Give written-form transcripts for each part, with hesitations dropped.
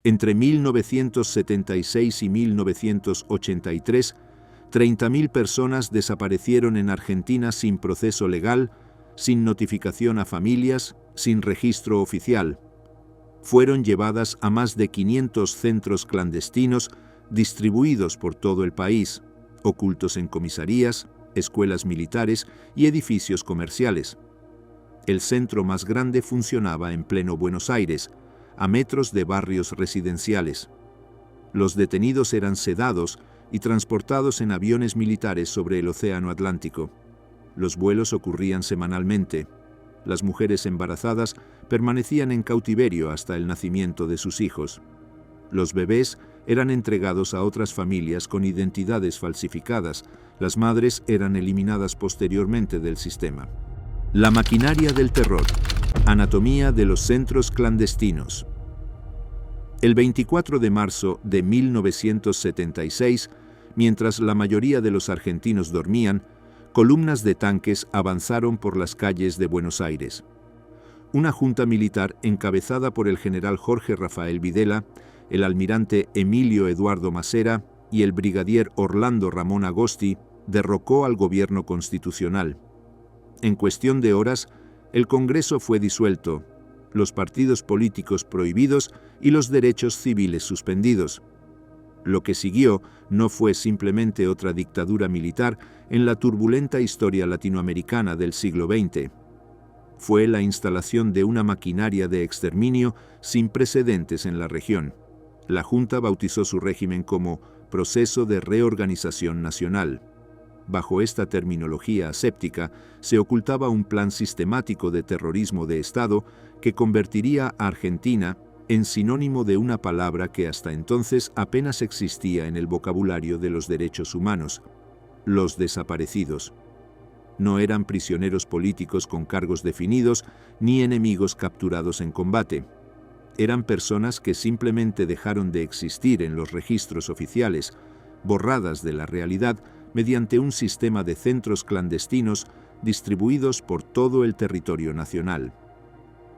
Entre 1976 y 1983, 30.000 personas desaparecieron en Argentina sin proceso legal, sin notificación a familias, sin registro oficial. Fueron llevadas a más de 500 centros clandestinos distribuidos por todo el país, ocultos en comisarías, escuelas militares y edificios comerciales. El centro más grande funcionaba en pleno Buenos Aires, a metros de barrios residenciales. Los detenidos eran sedados y transportados en aviones militares sobre el Océano Atlántico. Los vuelos ocurrían semanalmente. Las mujeres embarazadas permanecían en cautiverio hasta el nacimiento de sus hijos. Los bebés eran entregados a otras familias con identidades falsificadas. Las madres eran eliminadas posteriormente del sistema. La maquinaria del terror. Anatomía de los centros clandestinos. El 24 de marzo de 1976, mientras la mayoría de los argentinos dormían, columnas de tanques avanzaron por las calles de Buenos Aires. Una junta militar encabezada por el general Jorge Rafael Videla, el almirante Emilio Eduardo Macera y el brigadier Orlando Ramón Agosti derrocó al gobierno constitucional. En cuestión de horas, el Congreso fue disuelto, los partidos políticos prohibidos y los derechos civiles suspendidos. Lo que siguió no fue simplemente otra dictadura militar en la turbulenta historia latinoamericana del siglo XX. Fue la instalación de una maquinaria de exterminio sin precedentes en la región. La Junta bautizó su régimen como Proceso de Reorganización Nacional. Bajo esta terminología aséptica, se ocultaba un plan sistemático de terrorismo de Estado que convertiría a Argentina en sinónimo de una palabra que hasta entonces apenas existía en el vocabulario de los derechos humanos: los desaparecidos. No eran prisioneros políticos con cargos definidos ni enemigos capturados en combate. Eran personas que simplemente dejaron de existir en los registros oficiales, borradas de la realidad mediante un sistema de centros clandestinos distribuidos por todo el territorio nacional.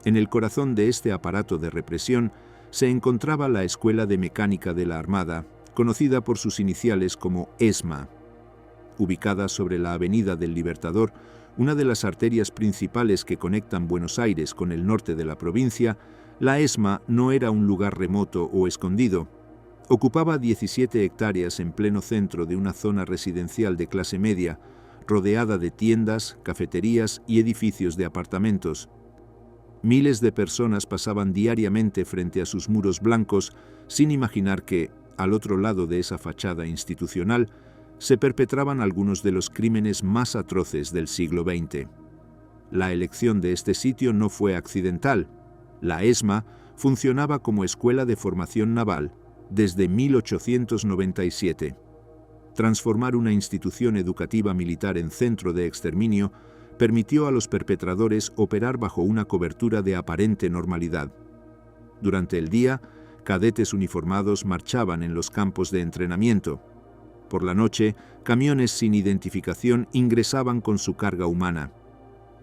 En el corazón de este aparato de represión se encontraba la Escuela de Mecánica de la Armada, conocida por sus iniciales como ESMA. Ubicada sobre la Avenida del Libertador, una de las arterias principales que conectan Buenos Aires con el norte de la provincia, la ESMA no era un lugar remoto o escondido. Ocupaba 17 hectáreas en pleno centro de una zona residencial de clase media, rodeada de tiendas, cafeterías y edificios de apartamentos. Miles de personas pasaban diariamente frente a sus muros blancos sin imaginar que, al otro lado de esa fachada institucional, se perpetraban algunos de los crímenes más atroces del siglo XX. La elección de este sitio no fue accidental. La ESMA funcionaba como escuela de formación naval desde 1897. Transformar una institución educativa militar en centro de exterminio permitió a los perpetradores operar bajo una cobertura de aparente normalidad. Durante el día, cadetes uniformados marchaban en los campos de entrenamiento. Por la noche, camiones sin identificación ingresaban con su carga humana.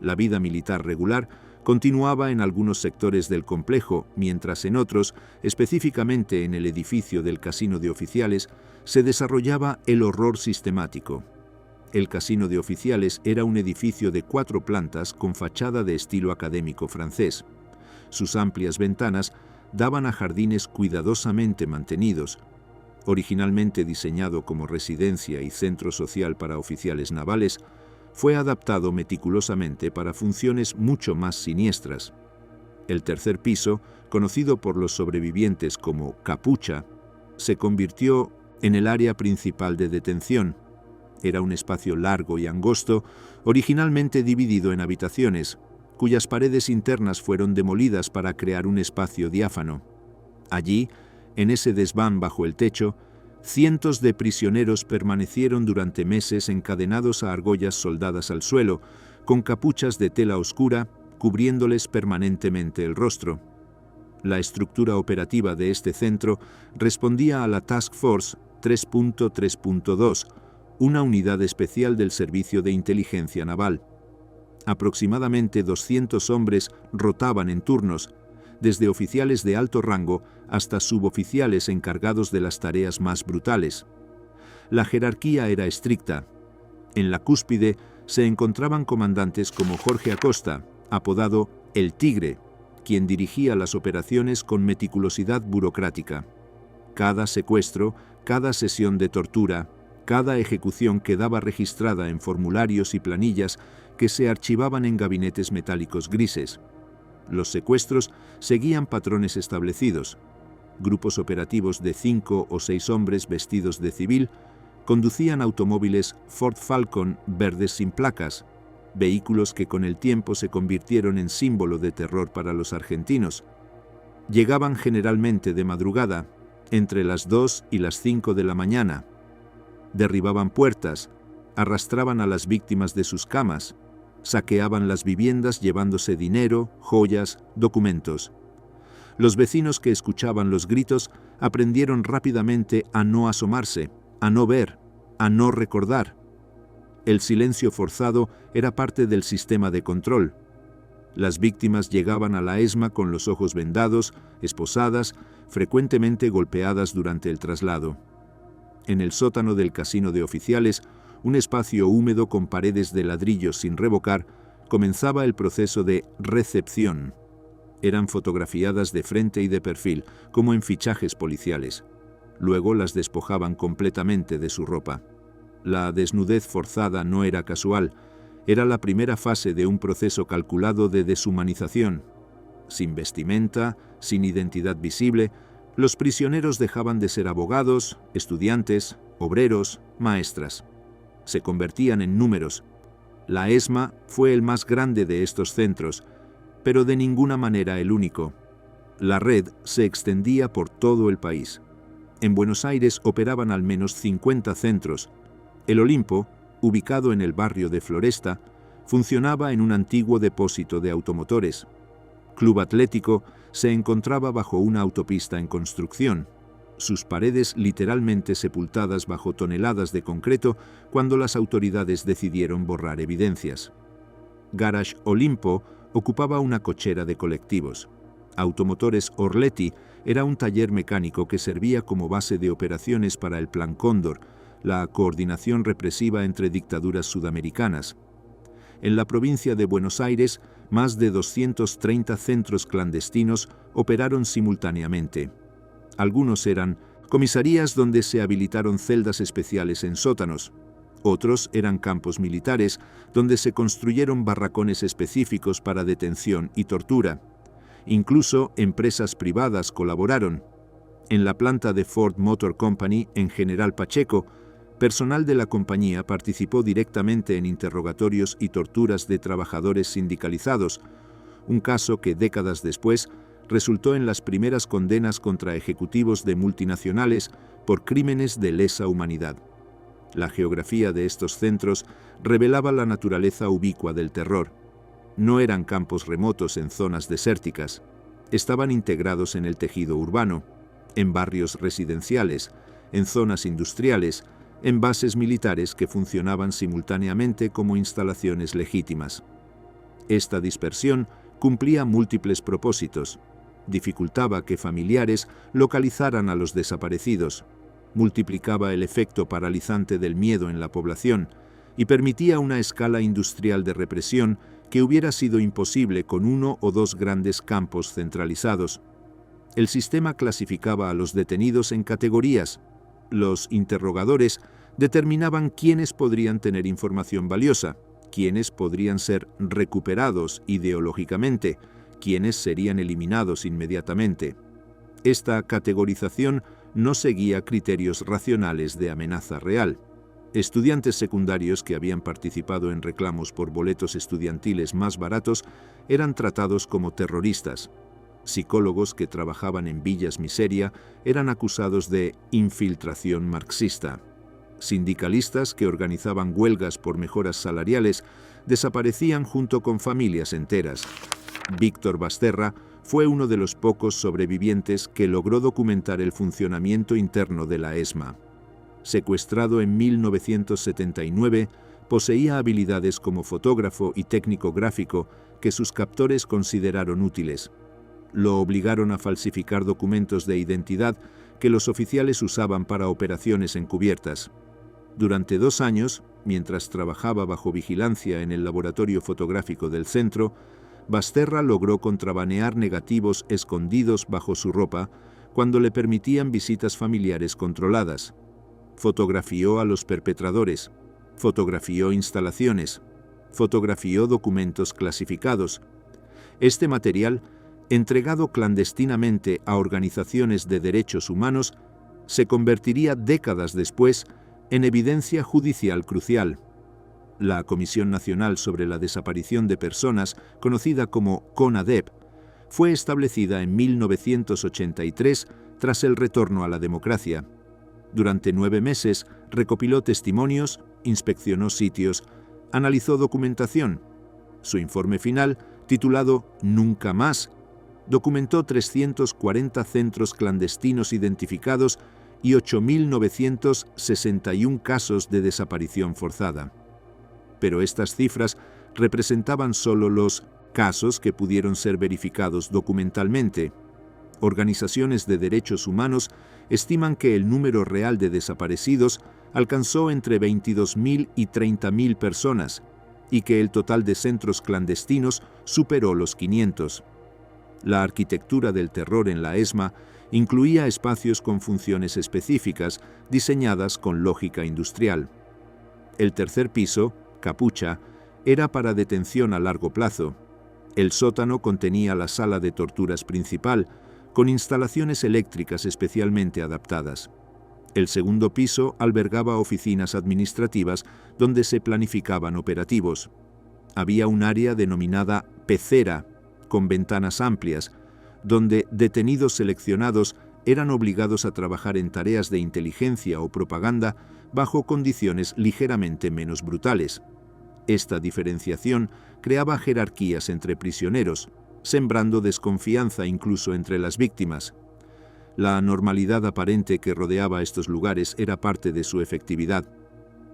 La vida militar regular continuaba en algunos sectores del complejo, mientras en otros, específicamente en el edificio del Casino de Oficiales, se desarrollaba el horror sistemático. El Casino de Oficiales era un edificio de 4 plantas con fachada de estilo académico francés. Sus amplias ventanas daban a jardines cuidadosamente mantenidos. Originalmente diseñado como residencia y centro social para oficiales navales, fue adaptado meticulosamente para funciones mucho más siniestras. El tercer piso, conocido por los sobrevivientes como Capucha, se convirtió en el área principal de detención. Era un espacio largo y angosto, originalmente dividido en habitaciones, cuyas paredes internas fueron demolidas para crear un espacio diáfano. Allí, en ese desván bajo el techo, cientos de prisioneros permanecieron durante meses encadenados a argollas soldadas al suelo, con capuchas de tela oscura cubriéndoles permanentemente el rostro. La estructura operativa de este centro respondía a la Task Force 3.3.2, una unidad especial del Servicio de Inteligencia Naval. Aproximadamente 200 hombres rotaban en turnos, desde oficiales de alto rango hasta suboficiales encargados de las tareas más brutales. La jerarquía era estricta. En la cúspide se encontraban comandantes como Jorge Acosta, apodado El Tigre, quien dirigía las operaciones con meticulosidad burocrática. Cada secuestro, cada sesión de tortura, cada ejecución quedaba registrada en formularios y planillas que se archivaban en gabinetes metálicos grises. Los secuestros seguían patrones establecidos. Grupos operativos de 5 o 6 hombres vestidos de civil conducían automóviles Ford Falcon verdes sin placas, vehículos que con el tiempo se convirtieron en símbolo de terror para los argentinos. Llegaban generalmente de madrugada, entre las 2 y las 5 de la mañana. Derribaban puertas, arrastraban a las víctimas de sus camas, saqueaban las viviendas llevándose dinero, joyas, documentos. Los vecinos que escuchaban los gritos aprendieron rápidamente a no asomarse, a no ver, a no recordar. El silencio forzado era parte del sistema de control. Las víctimas llegaban a la ESMA con los ojos vendados, esposadas, frecuentemente golpeadas durante el traslado. En el sótano del casino de oficiales, un espacio húmedo con paredes de ladrillos sin revocar, comenzaba el proceso de recepción. Eran fotografiadas de frente y de perfil, como en fichajes policiales. Luego las despojaban completamente de su ropa. La desnudez forzada no era casual, era la primera fase de un proceso calculado de deshumanización. Sin vestimenta, sin identidad visible, los prisioneros dejaban de ser abogados, estudiantes, obreros, maestras. Se convertían en números. La ESMA fue el más grande de estos centros, pero de ninguna manera el único. La red se extendía por todo el país. En Buenos Aires operaban al menos 50 centros. El Olimpo, ubicado en el barrio de Floresta, funcionaba en un antiguo depósito de automotores. Club Atlético se encontraba bajo una autopista en construcción, sus paredes literalmente sepultadas bajo toneladas de concreto cuando las autoridades decidieron borrar evidencias. Garage Olimpo ocupaba una cochera de colectivos. Automotores Orletti era un taller mecánico que servía como base de operaciones para el Plan Cóndor, la coordinación represiva entre dictaduras sudamericanas. En la provincia de Buenos Aires, más de 230 centros clandestinos operaron simultáneamente. Algunos eran comisarías donde se habilitaron celdas especiales en sótanos. Otros eran campos militares donde se construyeron barracones específicos para detención y tortura. Incluso empresas privadas colaboraron. En la planta de Ford Motor Company en General Pacheco, personal de la compañía participó directamente en interrogatorios y torturas de trabajadores sindicalizados, un caso que décadas después resultó en las primeras condenas contra ejecutivos de multinacionales por crímenes de lesa humanidad. La geografía de estos centros revelaba la naturaleza ubicua del terror. No eran campos remotos en zonas desérticas. Estaban integrados en el tejido urbano, en barrios residenciales, en zonas industriales, en bases militares que funcionaban simultáneamente como instalaciones legítimas. Esta dispersión cumplía múltiples propósitos. Dificultaba que familiares localizaran a los desaparecidos, multiplicaba el efecto paralizante del miedo en la población y permitía una escala industrial de represión que hubiera sido imposible con uno o dos grandes campos centralizados. El sistema clasificaba a los detenidos en categorías. Los interrogadores determinaban quiénes podrían tener información valiosa, quiénes podrían ser recuperados ideológicamente, quiénes serían eliminados inmediatamente. Esta categorización no seguía criterios racionales de amenaza real. Estudiantes secundarios que habían participado en reclamos por boletos estudiantiles más baratos eran tratados como terroristas. Psicólogos que trabajaban en villas miseria eran acusados de infiltración marxista. Sindicalistas que organizaban huelgas por mejoras salariales desaparecían junto con familias enteras. Víctor Basterra fue uno de los pocos sobrevivientes que logró documentar el funcionamiento interno de la ESMA. Secuestrado en 1979, poseía habilidades como fotógrafo y técnico gráfico que sus captores consideraron útiles. Lo obligaron a falsificar documentos de identidad que los oficiales usaban para operaciones encubiertas. Durante 2 años, mientras trabajaba bajo vigilancia en el laboratorio fotográfico del centro, Basterra logró contrabanear negativos escondidos bajo su ropa cuando le permitían visitas familiares controladas. Fotografió a los perpetradores, fotografió instalaciones, fotografió documentos clasificados. Este material, entregado clandestinamente a organizaciones de derechos humanos, se convertiría décadas después en evidencia judicial crucial. La Comisión Nacional sobre la Desaparición de Personas, conocida como CONADEP, fue establecida en 1983 tras el retorno a la democracia. Durante 9 meses recopiló testimonios, inspeccionó sitios, analizó documentación. Su informe final, titulado Nunca más, documentó 340 centros clandestinos identificados y 8.961 casos de desaparición forzada. Pero estas cifras representaban solo los casos que pudieron ser verificados documentalmente. Organizaciones de derechos humanos estiman que el número real de desaparecidos alcanzó entre 22.000 y 30.000 personas y que el total de centros clandestinos superó los 500. La arquitectura del terror en la ESMA incluía espacios con funciones específicas diseñadas con lógica industrial. El tercer piso, capucha, era para detención a largo plazo. El sótano contenía la sala de torturas principal, con instalaciones eléctricas especialmente adaptadas. El segundo piso albergaba oficinas administrativas donde se planificaban operativos. Había un área denominada pecera, con ventanas amplias, donde detenidos seleccionados eran obligados a trabajar en tareas de inteligencia o propaganda bajo condiciones ligeramente menos brutales. Esta diferenciación creaba jerarquías entre prisioneros, sembrando desconfianza incluso entre las víctimas. La anormalidad aparente que rodeaba estos lugares era parte de su efectividad.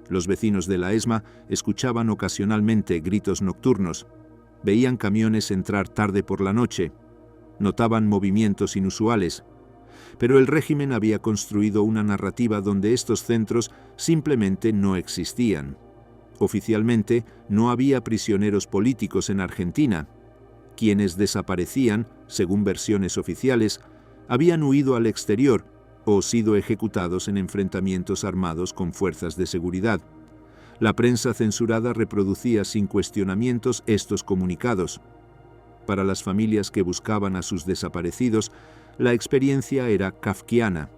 Los vecinos de la ESMA escuchaban ocasionalmente gritos nocturnos, veían camiones entrar tarde por la noche, notaban movimientos inusuales, pero el régimen había construido una narrativa donde estos centros simplemente no existían. Oficialmente, no había prisioneros políticos en Argentina. Quienes desaparecían, según versiones oficiales, habían huido al exterior o sido ejecutados en enfrentamientos armados con fuerzas de seguridad. La prensa censurada reproducía sin cuestionamientos estos comunicados. Para las familias que buscaban a sus desaparecidos, la experiencia era kafkiana.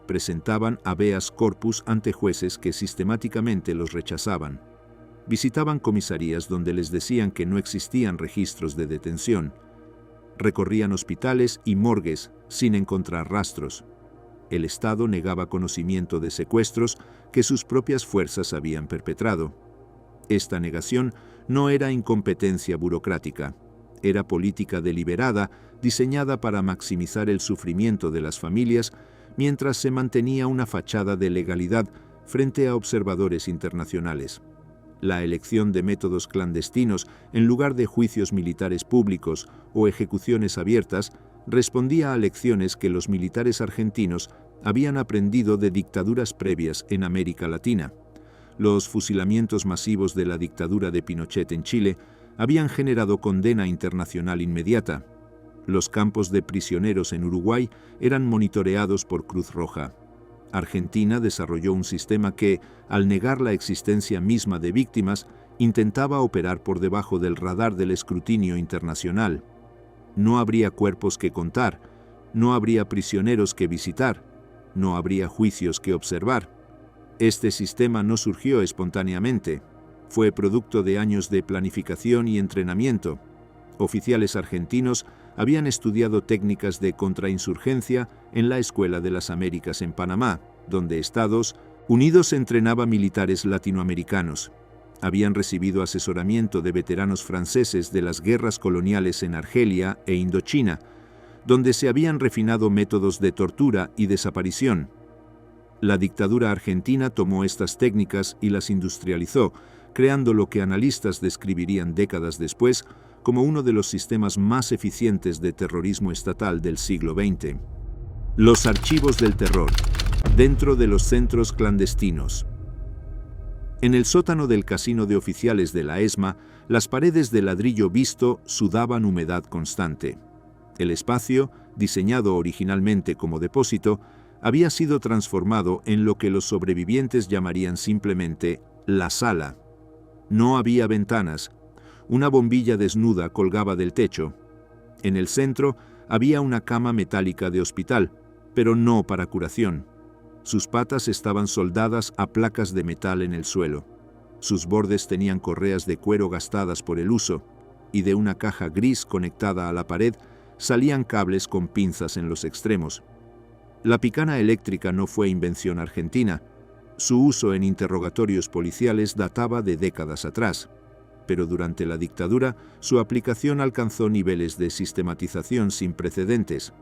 Presentaban habeas corpus ante jueces que sistemáticamente los rechazaban. Visitaban comisarías donde les decían que no existían registros de detención. Recorrían hospitales y morgues sin encontrar rastros. El Estado negaba conocimiento de secuestros que sus propias fuerzas habían perpetrado. Esta negación no era incompetencia burocrática, era política deliberada diseñada para maximizar el sufrimiento de las familias mientras se mantenía una fachada de legalidad frente a observadores internacionales. La elección de métodos clandestinos en lugar de juicios militares públicos o ejecuciones abiertas respondía a lecciones que los militares argentinos habían aprendido de dictaduras previas en América Latina. Los fusilamientos masivos de la dictadura de Pinochet en Chile habían generado condena internacional inmediata. Los campos de prisioneros en Uruguay eran monitoreados por Cruz Roja. Argentina desarrolló un sistema que, al negar la existencia misma de víctimas, intentaba operar por debajo del radar del escrutinio internacional. No habría cuerpos que contar, no habría prisioneros que visitar, no habría juicios que observar. Este sistema no surgió espontáneamente, fue producto de años de planificación y entrenamiento. Oficiales argentinos habían estudiado técnicas de contrainsurgencia en la Escuela de las Américas en Panamá, donde Estados Unidos entrenaba militares latinoamericanos. Habían recibido asesoramiento de veteranos franceses de las guerras coloniales en Argelia e Indochina, donde se habían refinado métodos de tortura y desaparición. La dictadura argentina tomó estas técnicas y las industrializó, creando lo que analistas describirían décadas después como uno de los sistemas más eficientes de terrorismo estatal del siglo XX. Los archivos del terror, dentro de los centros clandestinos. En el sótano del casino de oficiales de la ESMA, las paredes de ladrillo visto sudaban humedad constante. El espacio, diseñado originalmente como depósito, había sido transformado en lo que los sobrevivientes llamarían simplemente la sala. No había ventanas. Una bombilla desnuda colgaba del techo. En el centro había una cama metálica de hospital, pero no para curación. Sus patas estaban soldadas a placas de metal en el suelo. Sus bordes tenían correas de cuero gastadas por el uso, y de una caja gris conectada a la pared salían cables con pinzas en los extremos. La picana eléctrica no fue invención argentina. Su uso en interrogatorios policiales databa de décadas atrás, pero durante la dictadura su aplicación alcanzó niveles de sistematización sin precedentes.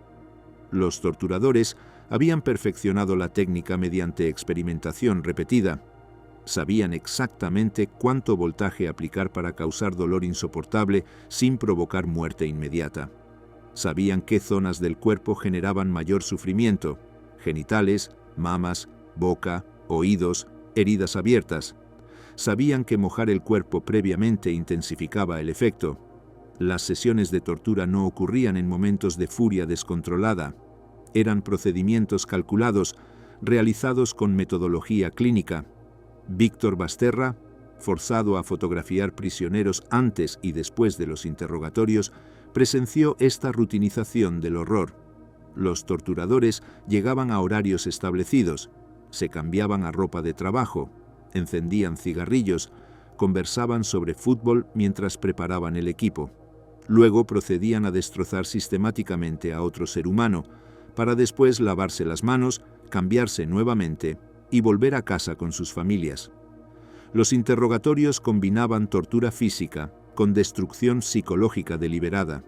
Los torturadores habían perfeccionado la técnica mediante experimentación repetida. Sabían exactamente cuánto voltaje aplicar para causar dolor insoportable sin provocar muerte inmediata. Sabían qué zonas del cuerpo generaban mayor sufrimiento: genitales, mamas, boca, oídos, heridas abiertas. Sabían que mojar el cuerpo previamente intensificaba el efecto. Las sesiones de tortura no ocurrían en momentos de furia descontrolada. Eran procedimientos calculados, realizados con metodología clínica. Víctor Basterra, forzado a fotografiar prisioneros antes y después de los interrogatorios, presenció esta rutinización del horror. Los torturadores llegaban a horarios establecidos, se cambiaban a ropa de trabajo, encendían cigarrillos, conversaban sobre fútbol mientras preparaban el equipo. Luego procedían a destrozar sistemáticamente a otro ser humano, para después lavarse las manos, cambiarse nuevamente y volver a casa con sus familias. Los interrogatorios combinaban tortura física con destrucción psicológica deliberada.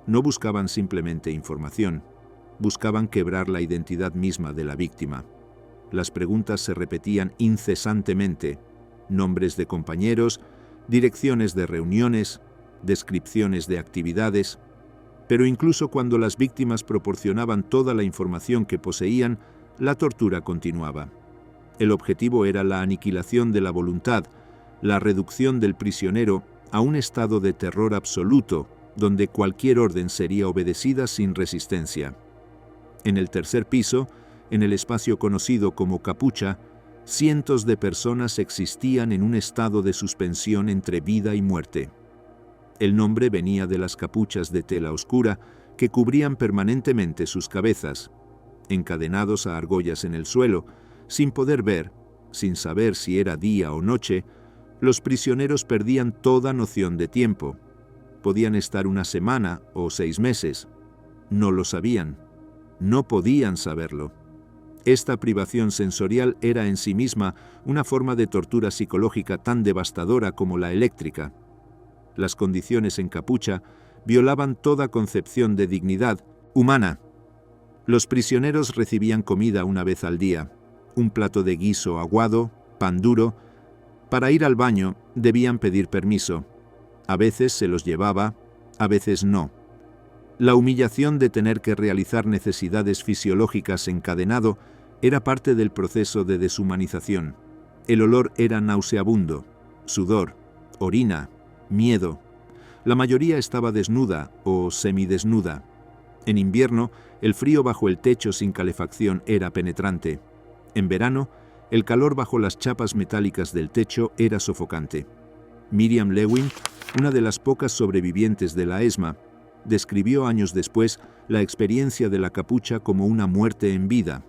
No buscaban simplemente información, buscaban quebrar la identidad misma de la víctima. Las preguntas se repetían incesantemente: nombres de compañeros, direcciones de reuniones, descripciones de actividades. Pero incluso cuando las víctimas proporcionaban toda la información que poseían, la tortura continuaba. El objetivo era la aniquilación de la voluntad, la reducción del prisionero a un estado de terror absoluto, donde cualquier orden sería obedecida sin resistencia. En el tercer piso, en el espacio conocido como capucha, cientos de personas existían en un estado de suspensión entre vida y muerte. El nombre venía de las capuchas de tela oscura que cubrían permanentemente sus cabezas, encadenados a argollas en el suelo, sin poder ver, sin saber si era día o noche. Los prisioneros perdían toda noción de tiempo. Podían estar una semana o 6 meses. No lo sabían. No podían saberlo. Esta privación sensorial era en sí misma una forma de tortura psicológica tan devastadora como la eléctrica. Las condiciones en capucha violaban toda concepción de dignidad humana. Los prisioneros recibían comida una vez al día, un plato de guiso aguado, pan duro. Para ir al baño debían pedir permiso. A veces se los llevaba, a veces no. La humillación de tener que realizar necesidades fisiológicas encadenado era parte del proceso de deshumanización. El olor era nauseabundo: sudor, orina, miedo. La mayoría estaba desnuda o semidesnuda. En invierno, el frío bajo el techo sin calefacción era penetrante. En verano, el calor bajo las chapas metálicas del techo era sofocante. Miriam Lewin, una de las pocas sobrevivientes de la ESMA, describió años después la experiencia de la capucha como una muerte en vida.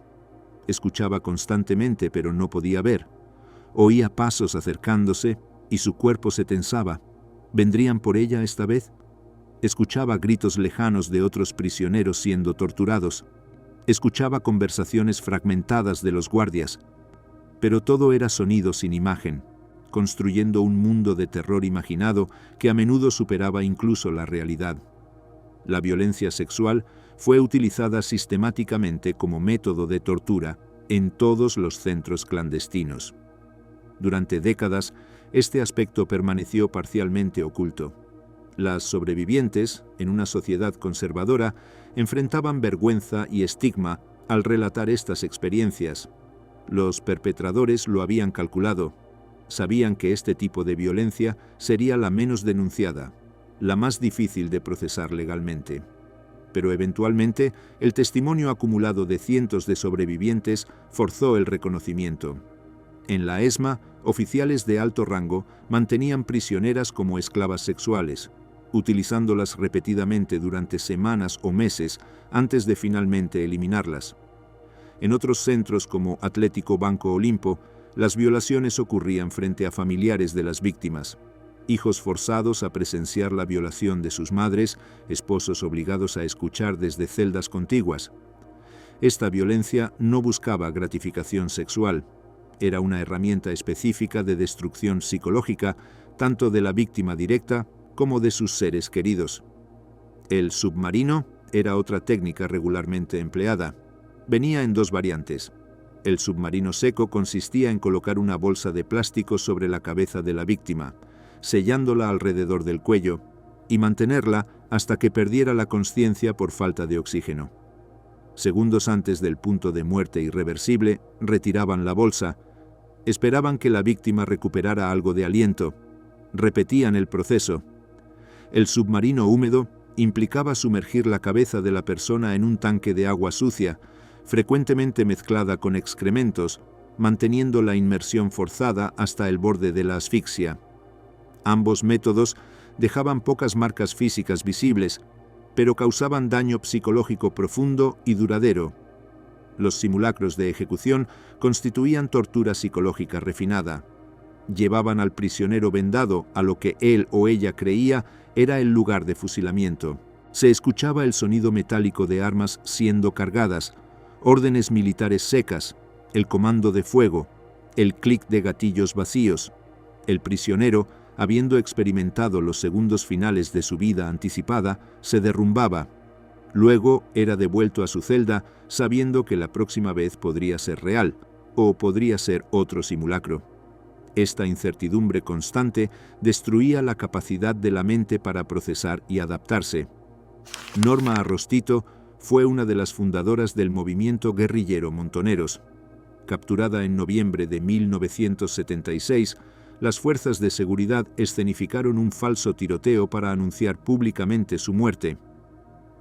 Escuchaba constantemente, pero no podía ver. Oía pasos acercándose y su cuerpo se tensaba. ¿Vendrían por ella esta vez? Escuchaba gritos lejanos de otros prisioneros siendo torturados. Escuchaba conversaciones fragmentadas de los guardias. Pero todo era sonido sin imagen, construyendo un mundo de terror imaginado que a menudo superaba incluso la realidad. La violencia sexual fue utilizada sistemáticamente como método de tortura en todos los centros clandestinos. Durante décadas, este aspecto permaneció parcialmente oculto. Las sobrevivientes, en una sociedad conservadora, enfrentaban vergüenza y estigma al relatar estas experiencias. Los perpetradores lo habían calculado. Sabían que este tipo de violencia sería la menos denunciada, la más difícil de procesar legalmente. Pero eventualmente, el testimonio acumulado de cientos de sobrevivientes forzó el reconocimiento. En la ESMA, oficiales de alto rango mantenían prisioneras como esclavas sexuales, utilizándolas repetidamente durante semanas o meses antes de finalmente eliminarlas. En otros centros como Atlético Banco Olimpo, las violaciones ocurrían frente a familiares de las víctimas, hijos forzados a presenciar la violación de sus madres, esposos obligados a escuchar desde celdas contiguas. Esta violencia no buscaba gratificación sexual, era una herramienta específica de destrucción psicológica, tanto de la víctima directa como de sus seres queridos. El submarino era otra técnica regularmente empleada. Venía en dos variantes. El submarino seco consistía en colocar una bolsa de plástico sobre la cabeza de la víctima, sellándola alrededor del cuello, y mantenerla hasta que perdiera la consciencia por falta de oxígeno. Segundos antes del punto de muerte irreversible, retiraban la bolsa, esperaban que la víctima recuperara algo de aliento, repetían el proceso. El submarino húmedo implicaba sumergir la cabeza de la persona en un tanque de agua sucia, frecuentemente mezclada con excrementos, manteniendo la inmersión forzada hasta el borde de la asfixia. Ambos métodos dejaban pocas marcas físicas visibles, pero causaban daño psicológico profundo y duradero. Los simulacros de ejecución constituían tortura psicológica refinada. Llevaban al prisionero vendado a lo que él o ella creía era el lugar de fusilamiento. Se escuchaba el sonido metálico de armas siendo cargadas, órdenes militares secas, el comando de fuego, el clic de gatillos vacíos. El prisionero, habiendo experimentado los segundos finales de su vida anticipada, se derrumbaba. Luego era devuelto a su celda sabiendo que la próxima vez podría ser real, o podría ser otro simulacro. Esta incertidumbre constante destruía la capacidad de la mente para procesar y adaptarse. Norma Arrostito fue una de las fundadoras del movimiento guerrillero Montoneros. Capturada en noviembre de 1976, las fuerzas de seguridad escenificaron un falso tiroteo para anunciar públicamente su muerte.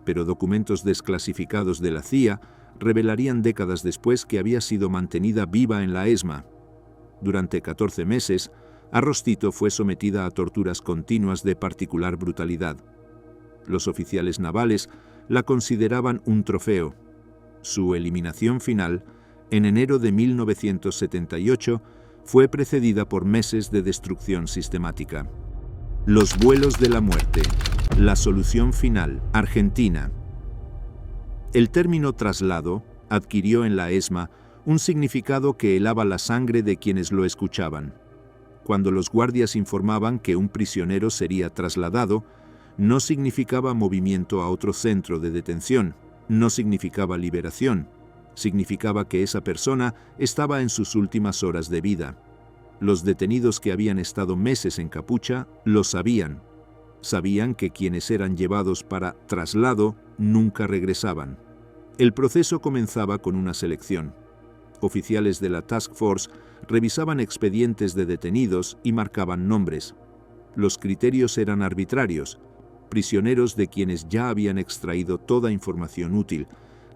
Pero documentos desclasificados de la CIA revelarían décadas después que había sido mantenida viva en la ESMA. Durante 14 meses, Arrostito fue sometida a torturas continuas de particular brutalidad. Los oficiales navales la consideraban un trofeo. Su eliminación final, en enero de 1978, fue precedida por meses de destrucción sistemática. Los vuelos de la muerte. La solución final. Argentina. El término traslado adquirió en la ESMA un significado que helaba la sangre de quienes lo escuchaban. Cuando los guardias informaban que un prisionero sería trasladado, no significaba movimiento a otro centro de detención, no significaba liberación, significaba que esa persona estaba en sus últimas horas de vida. Los detenidos que habían estado meses en capucha lo sabían. Sabían que quienes eran llevados para traslado nunca regresaban. El proceso comenzaba con una selección. Oficiales de la Task Force revisaban expedientes de detenidos y marcaban nombres. Los criterios eran arbitrarios. Prisioneros de quienes ya habían extraído toda información útil,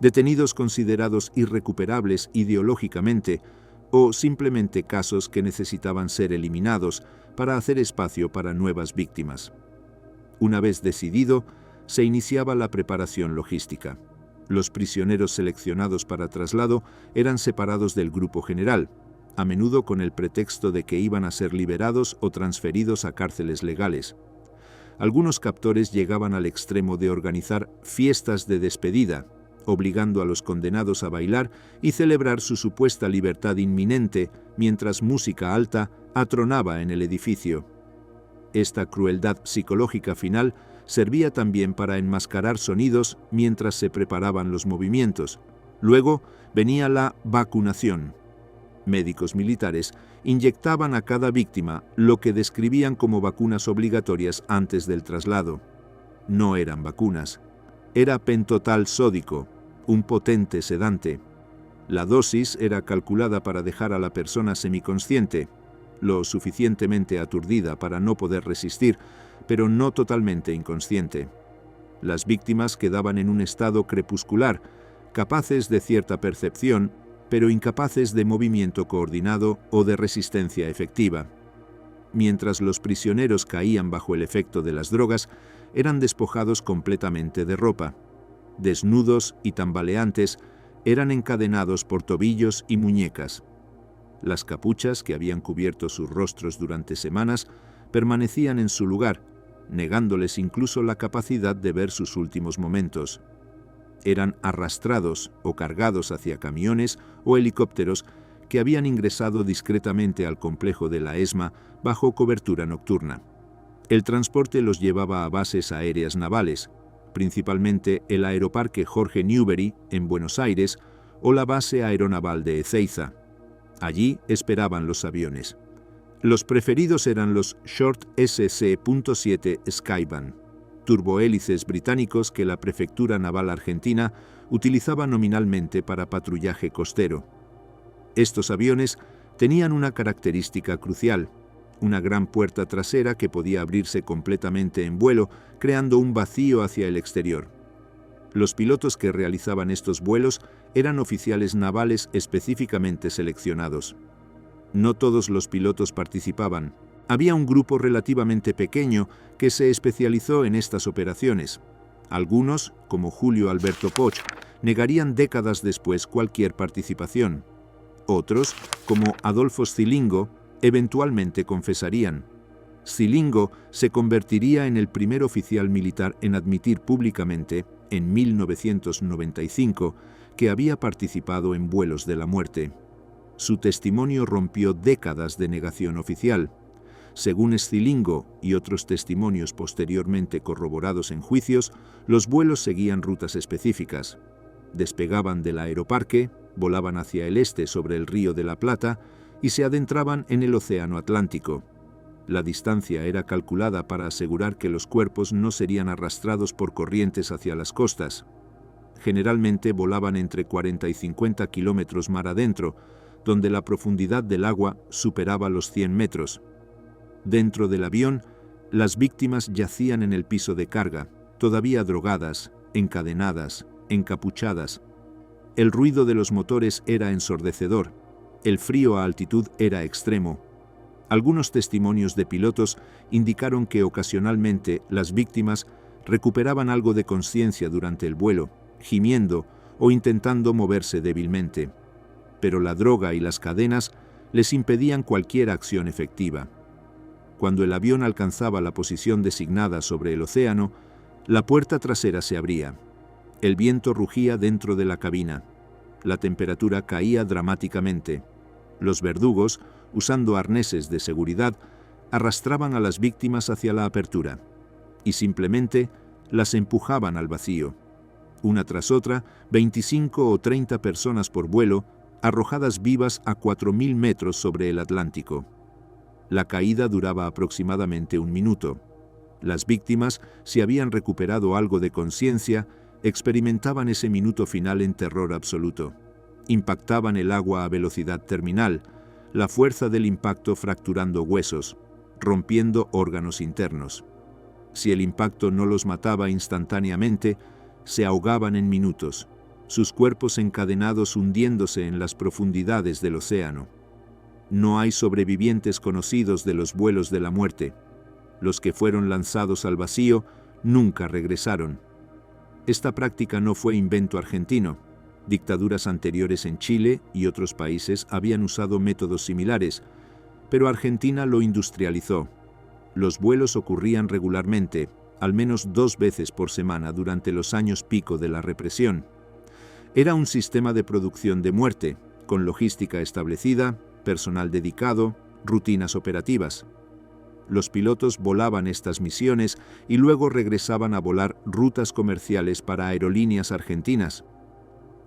detenidos considerados irrecuperables ideológicamente, o simplemente casos que necesitaban ser eliminados para hacer espacio para nuevas víctimas. Una vez decidido, se iniciaba la preparación logística. Los prisioneros seleccionados para traslado eran separados del grupo general, a menudo con el pretexto de que iban a ser liberados o transferidos a cárceles legales. Algunos captores llegaban al extremo de organizar fiestas de despedida, obligando a los condenados a bailar y celebrar su supuesta libertad inminente mientras música alta atronaba en el edificio. Esta crueldad psicológica final servía también para enmascarar sonidos mientras se preparaban los movimientos. Luego venía la vacunación. Médicos militares inyectaban a cada víctima lo que describían como vacunas obligatorias antes del traslado. No eran vacunas. Era pentotal sódico, un potente sedante. La dosis era calculada para dejar a la persona semiconsciente, lo suficientemente aturdida para no poder resistir, pero no totalmente inconsciente. Las víctimas quedaban en un estado crepuscular, capaces de cierta percepción, pero incapaces de movimiento coordinado o de resistencia efectiva. Mientras los prisioneros caían bajo el efecto de las drogas, eran despojados completamente de ropa. Desnudos y tambaleantes, eran encadenados por tobillos y muñecas. Las capuchas que habían cubierto sus rostros durante semanas permanecían en su lugar, negándoles incluso la capacidad de ver sus últimos momentos. Eran arrastrados o cargados hacia camiones o helicópteros que habían ingresado discretamente al complejo de la ESMA bajo cobertura nocturna. El transporte los llevaba a bases aéreas navales, principalmente el Aeroparque Jorge Newbery en Buenos Aires o la base aeronaval de Ezeiza. Allí esperaban los aviones. Los preferidos eran los Short SC.7 Skyban, turbohélices británicos que la Prefectura Naval Argentina utilizaba nominalmente para patrullaje costero. Estos aviones tenían una característica crucial: una gran puerta trasera que podía abrirse completamente en vuelo, creando un vacío hacia el exterior. Los pilotos que realizaban estos vuelos eran oficiales navales específicamente seleccionados. No todos los pilotos participaban. Había un grupo relativamente pequeño que se especializó en estas operaciones. Algunos, como Julio Alberto Poch, negarían décadas después cualquier participación. Otros, como Adolfo Scilingo, eventualmente confesarían. Scilingo se convertiría en el primer oficial militar en admitir públicamente, en 1995, que había participado en vuelos de la muerte. Su testimonio rompió décadas de negación oficial. Según Scilingo y otros testimonios posteriormente corroborados en juicios, los vuelos seguían rutas específicas. Despegaban del aeroparque, volaban hacia el este sobre el Río de la Plata y se adentraban en el Océano Atlántico. La distancia era calculada para asegurar que los cuerpos no serían arrastrados por corrientes hacia las costas. Generalmente volaban entre 40 y 50 kilómetros mar adentro, donde la profundidad del agua superaba los 100 metros. Dentro del avión, las víctimas yacían en el piso de carga, todavía drogadas, encadenadas, encapuchadas. El ruido de los motores era ensordecedor. El frío a altitud era extremo. Algunos testimonios de pilotos indicaron que ocasionalmente las víctimas recuperaban algo de conciencia durante el vuelo, gimiendo o intentando moverse débilmente. Pero la droga y las cadenas les impedían cualquier acción efectiva. Cuando el avión alcanzaba la posición designada sobre el océano, la puerta trasera se abría. El viento rugía dentro de la cabina. La temperatura caía dramáticamente. Los verdugos, usando arneses de seguridad, arrastraban a las víctimas hacia la apertura y simplemente las empujaban al vacío. Una tras otra, 25 o 30 personas por vuelo, arrojadas vivas a 4.000 metros sobre el Atlántico. La caída duraba aproximadamente 1 minuto. Las víctimas, si habían recuperado algo de conciencia, experimentaban ese minuto final en terror absoluto. Impactaban el agua a velocidad terminal, la fuerza del impacto fracturando huesos, rompiendo órganos internos. Si el impacto no los mataba instantáneamente, se ahogaban en minutos, sus cuerpos encadenados hundiéndose en las profundidades del océano. No hay sobrevivientes conocidos de los vuelos de la muerte. Los que fueron lanzados al vacío nunca regresaron. Esta práctica no fue invento argentino. Dictaduras anteriores en Chile y otros países habían usado métodos similares, pero Argentina lo industrializó. Los vuelos ocurrían regularmente, al menos 2 veces por semana durante los años pico de la represión. Era un sistema de producción de muerte, con logística establecida, personal dedicado, rutinas operativas. Los pilotos volaban estas misiones y luego regresaban a volar rutas comerciales para aerolíneas argentinas.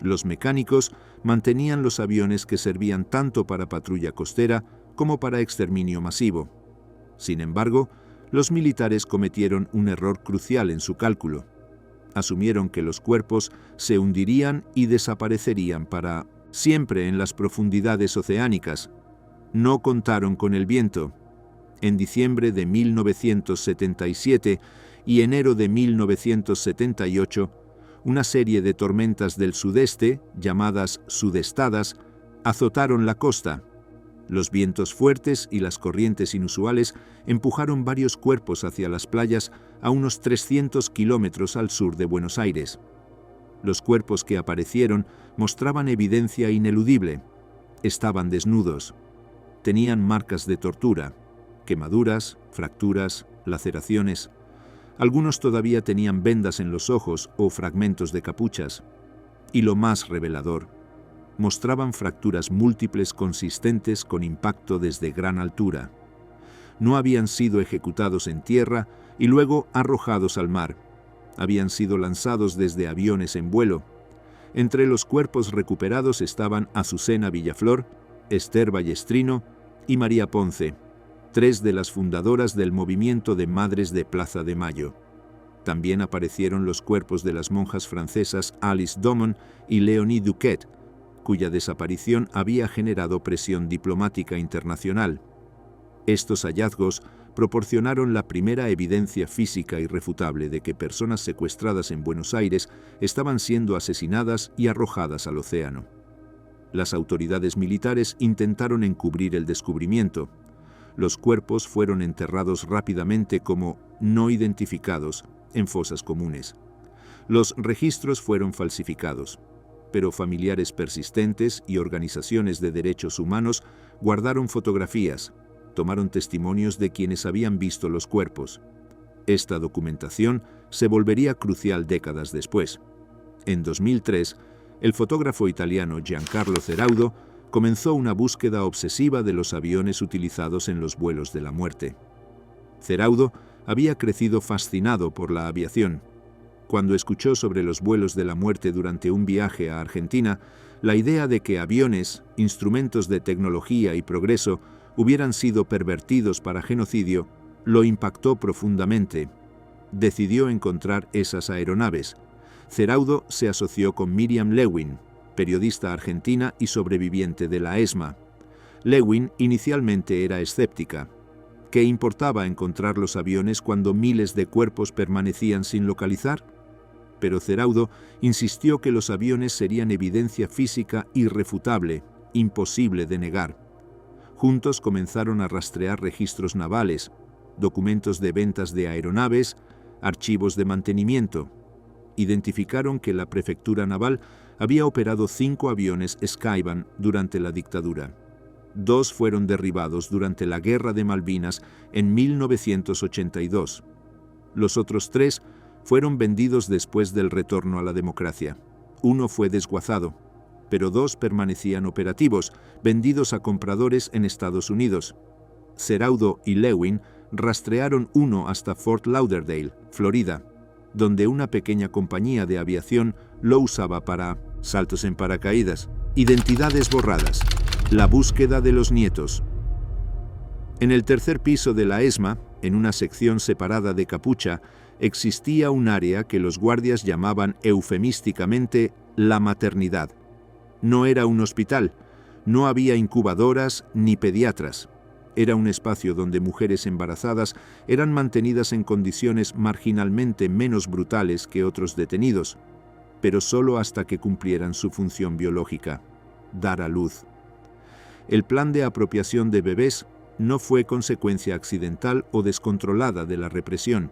Los mecánicos mantenían los aviones que servían tanto para patrulla costera como para exterminio masivo. Sin embargo, los militares cometieron un error crucial en su cálculo. Asumieron que los cuerpos se hundirían y desaparecerían para siempre en las profundidades oceánicas. No contaron con el viento. En diciembre de 1977 y enero de 1978, una serie de tormentas del sudeste, llamadas sudestadas, azotaron la costa. Los vientos fuertes y las corrientes inusuales empujaron varios cuerpos hacia las playas a unos 300 kilómetros al sur de Buenos Aires. Los cuerpos que aparecieron mostraban evidencia ineludible. Estaban desnudos. Tenían marcas de tortura, quemaduras, fracturas, laceraciones. Algunos todavía tenían vendas en los ojos o fragmentos de capuchas. Y lo más revelador, mostraban fracturas múltiples consistentes con impacto desde gran altura. No habían sido ejecutados en tierra y luego arrojados al mar. Habían sido lanzados desde aviones en vuelo. Entre los cuerpos recuperados estaban Azucena Villaflor, Esther Ballestrino y María Ponce, 3 de las fundadoras del movimiento de Madres de Plaza de Mayo. También aparecieron los cuerpos de las monjas francesas Alice Domon y Léonie Duquet, cuya desaparición había generado presión diplomática internacional. Estos hallazgos proporcionaron la primera evidencia física irrefutable de que personas secuestradas en Buenos Aires estaban siendo asesinadas y arrojadas al océano. Las autoridades militares intentaron encubrir el descubrimiento. Los cuerpos fueron enterrados rápidamente como no identificados en fosas comunes. Los registros fueron falsificados, pero familiares persistentes y organizaciones de derechos humanos guardaron fotografías, tomaron testimonios de quienes habían visto los cuerpos. Esta documentación se volvería crucial décadas después. En 2003, el fotógrafo italiano Giancarlo Ceraudo comenzó una búsqueda obsesiva de los aviones utilizados en los vuelos de la muerte. Ceraudo había crecido fascinado por la aviación. Cuando escuchó sobre los vuelos de la muerte durante un viaje a Argentina, la idea de que aviones, instrumentos de tecnología y progreso, hubieran sido pervertidos para genocidio, lo impactó profundamente. Decidió encontrar esas aeronaves. Ceraudo se asoció con Miriam Lewin, periodista argentina y sobreviviente de la ESMA. Lewin inicialmente era escéptica. ¿Qué importaba encontrar los aviones cuando miles de cuerpos permanecían sin localizar? Pero Ceraudo insistió que los aviones serían evidencia física irrefutable, imposible de negar. Juntos comenzaron a rastrear registros navales, documentos de ventas de aeronaves, archivos de mantenimiento. Identificaron que la prefectura naval había operado 5 aviones Skyban durante la dictadura. 2 fueron derribados durante la Guerra de Malvinas en 1982. Los otros 3 fueron vendidos después del retorno a la democracia. 1 fue desguazado, pero 2 permanecían operativos, vendidos a compradores en Estados Unidos. Ceraudo y Lewin rastrearon uno hasta Fort Lauderdale, Florida, donde una pequeña compañía de aviación lo usaba para saltos en paracaídas, identidades borradas, la búsqueda de los nietos. En el tercer piso de la ESMA, en una sección separada de capucha, existía un área que los guardias llamaban eufemísticamente la maternidad. No era un hospital, no había incubadoras ni pediatras. Era un espacio donde mujeres embarazadas eran mantenidas en condiciones marginalmente menos brutales que otros detenidos, pero solo hasta que cumplieran su función biológica, dar a luz. El plan de apropiación de bebés no fue consecuencia accidental o descontrolada de la represión.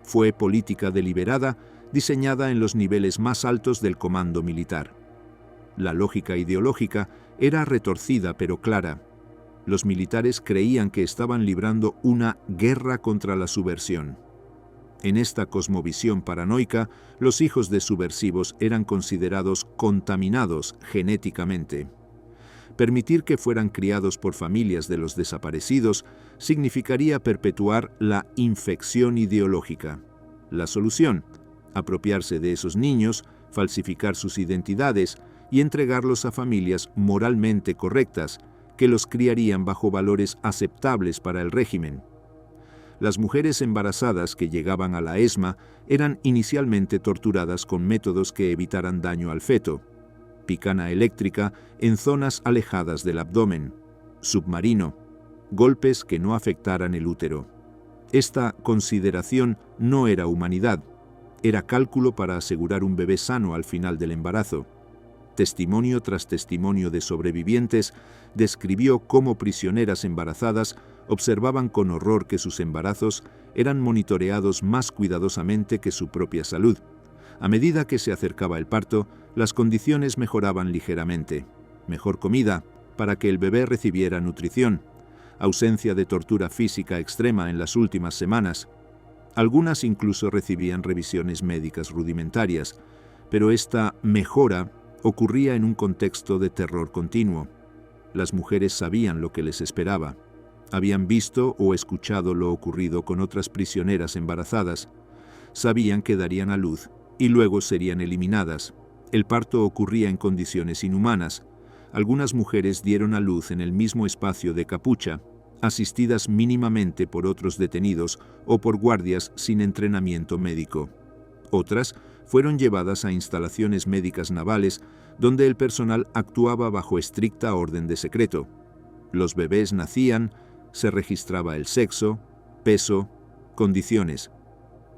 Fue política deliberada, diseñada en los niveles más altos del comando militar. La lógica ideológica era retorcida pero clara. Los militares creían que estaban librando una guerra contra la subversión. En esta cosmovisión paranoica, los hijos de subversivos eran considerados contaminados genéticamente. Permitir que fueran criados por familias de los desaparecidos significaría perpetuar la infección ideológica. La solución: apropiarse de esos niños, falsificar sus identidades y entregarlos a familias moralmente correctas, que los criarían bajo valores aceptables para el régimen. Las mujeres embarazadas que llegaban a la ESMA eran inicialmente torturadas con métodos que evitaran daño al feto: picana eléctrica en zonas alejadas del abdomen, submarino, golpes que no afectaran el útero. Esta consideración no era humanidad, era cálculo para asegurar un bebé sano al final del embarazo. Testimonio tras testimonio de sobrevivientes describió cómo prisioneras embarazadas observaban con horror que sus embarazos eran monitoreados más cuidadosamente que su propia salud. A medida que se acercaba el parto, las condiciones mejoraban ligeramente. Mejor comida, para que el bebé recibiera nutrición. Ausencia de tortura física extrema en las últimas semanas. Algunas incluso recibían revisiones médicas rudimentarias, pero esta mejora ocurría en un contexto de terror continuo. Las mujeres sabían lo que les esperaba. Habían visto o escuchado lo ocurrido con otras prisioneras embarazadas. Sabían que darían a luz y luego serían eliminadas. El parto ocurría en condiciones inhumanas. Algunas mujeres dieron a luz en el mismo espacio de capucha, asistidas mínimamente por otros detenidos o por guardias sin entrenamiento médico. Otras fueron llevadas a instalaciones médicas navales donde el personal actuaba bajo estricta orden de secreto. Los bebés nacían, se registraba el sexo, peso, condiciones,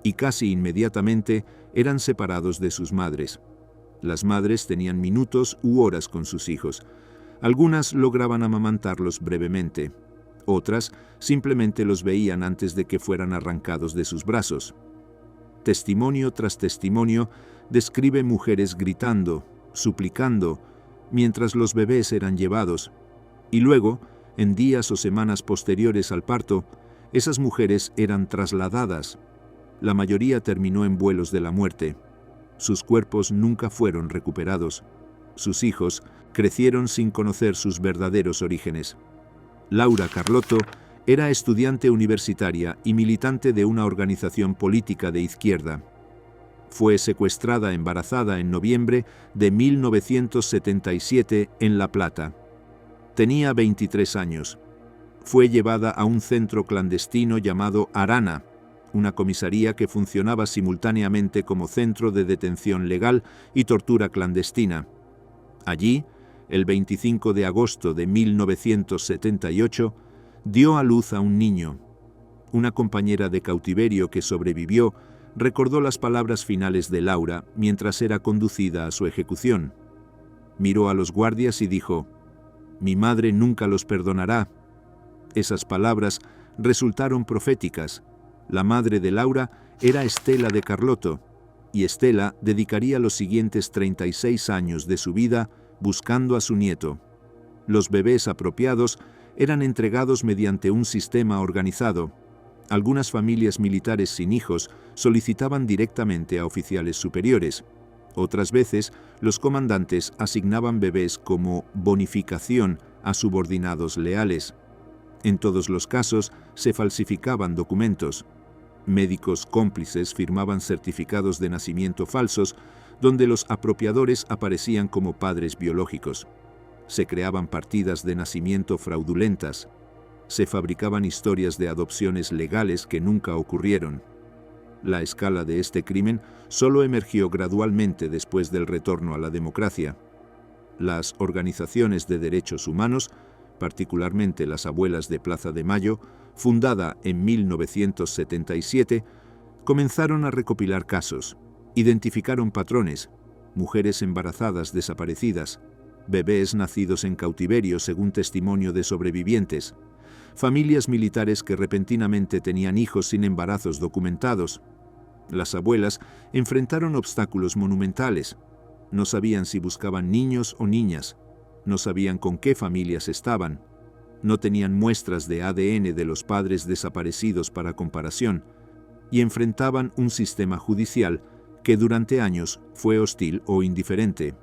y casi inmediatamente eran separados de sus madres. Las madres tenían minutos u horas con sus hijos. Algunas lograban amamantarlos brevemente. Otras simplemente los veían antes de que fueran arrancados de sus brazos. Testimonio tras testimonio describe mujeres gritando, suplicando, mientras los bebés eran llevados. Y luego, en días o semanas posteriores al parto, esas mujeres eran trasladadas. La mayoría terminó en vuelos de la muerte. Sus cuerpos nunca fueron recuperados. Sus hijos crecieron sin conocer sus verdaderos orígenes. Laura Carlotto era estudiante universitaria y militante de una organización política de izquierda. Fue secuestrada embarazada en noviembre de 1977 en La Plata. Tenía 23 años. Fue llevada a un centro clandestino llamado Arana, una comisaría que funcionaba simultáneamente como centro de detención legal y tortura clandestina. Allí, el 25 de agosto de 1978, dio a luz a un niño. Una compañera de cautiverio que sobrevivió recordó las palabras finales de Laura mientras era conducida a su ejecución. Miró a los guardias y dijo: «Mi madre nunca los perdonará». Esas palabras resultaron proféticas. La madre de Laura era Estela de Carlotto, y Estela dedicaría los siguientes 36 años de su vida buscando a su nieto. Los bebés apropiados eran entregados mediante un sistema organizado. Algunas familias militares sin hijos solicitaban directamente a oficiales superiores. Otras veces, los comandantes asignaban bebés como bonificación a subordinados leales. En todos los casos, se falsificaban documentos. Médicos cómplices firmaban certificados de nacimiento falsos, donde los apropiadores aparecían como padres biológicos. Se creaban partidas de nacimiento fraudulentas. Se fabricaban historias de adopciones legales que nunca ocurrieron. La escala de este crimen solo emergió gradualmente después del retorno a la democracia. Las organizaciones de derechos humanos, particularmente las Abuelas de Plaza de Mayo, fundada en 1977, comenzaron a recopilar casos. Identificaron patrones: mujeres embarazadas desaparecidas, bebés nacidos en cautiverio según testimonio de sobrevivientes, familias militares que repentinamente tenían hijos sin embarazos documentados. Las abuelas enfrentaron obstáculos monumentales. No sabían si buscaban niños o niñas, no sabían con qué familias estaban, no tenían muestras de ADN de los padres desaparecidos para comparación, y enfrentaban un sistema judicial que durante años fue hostil o indiferente.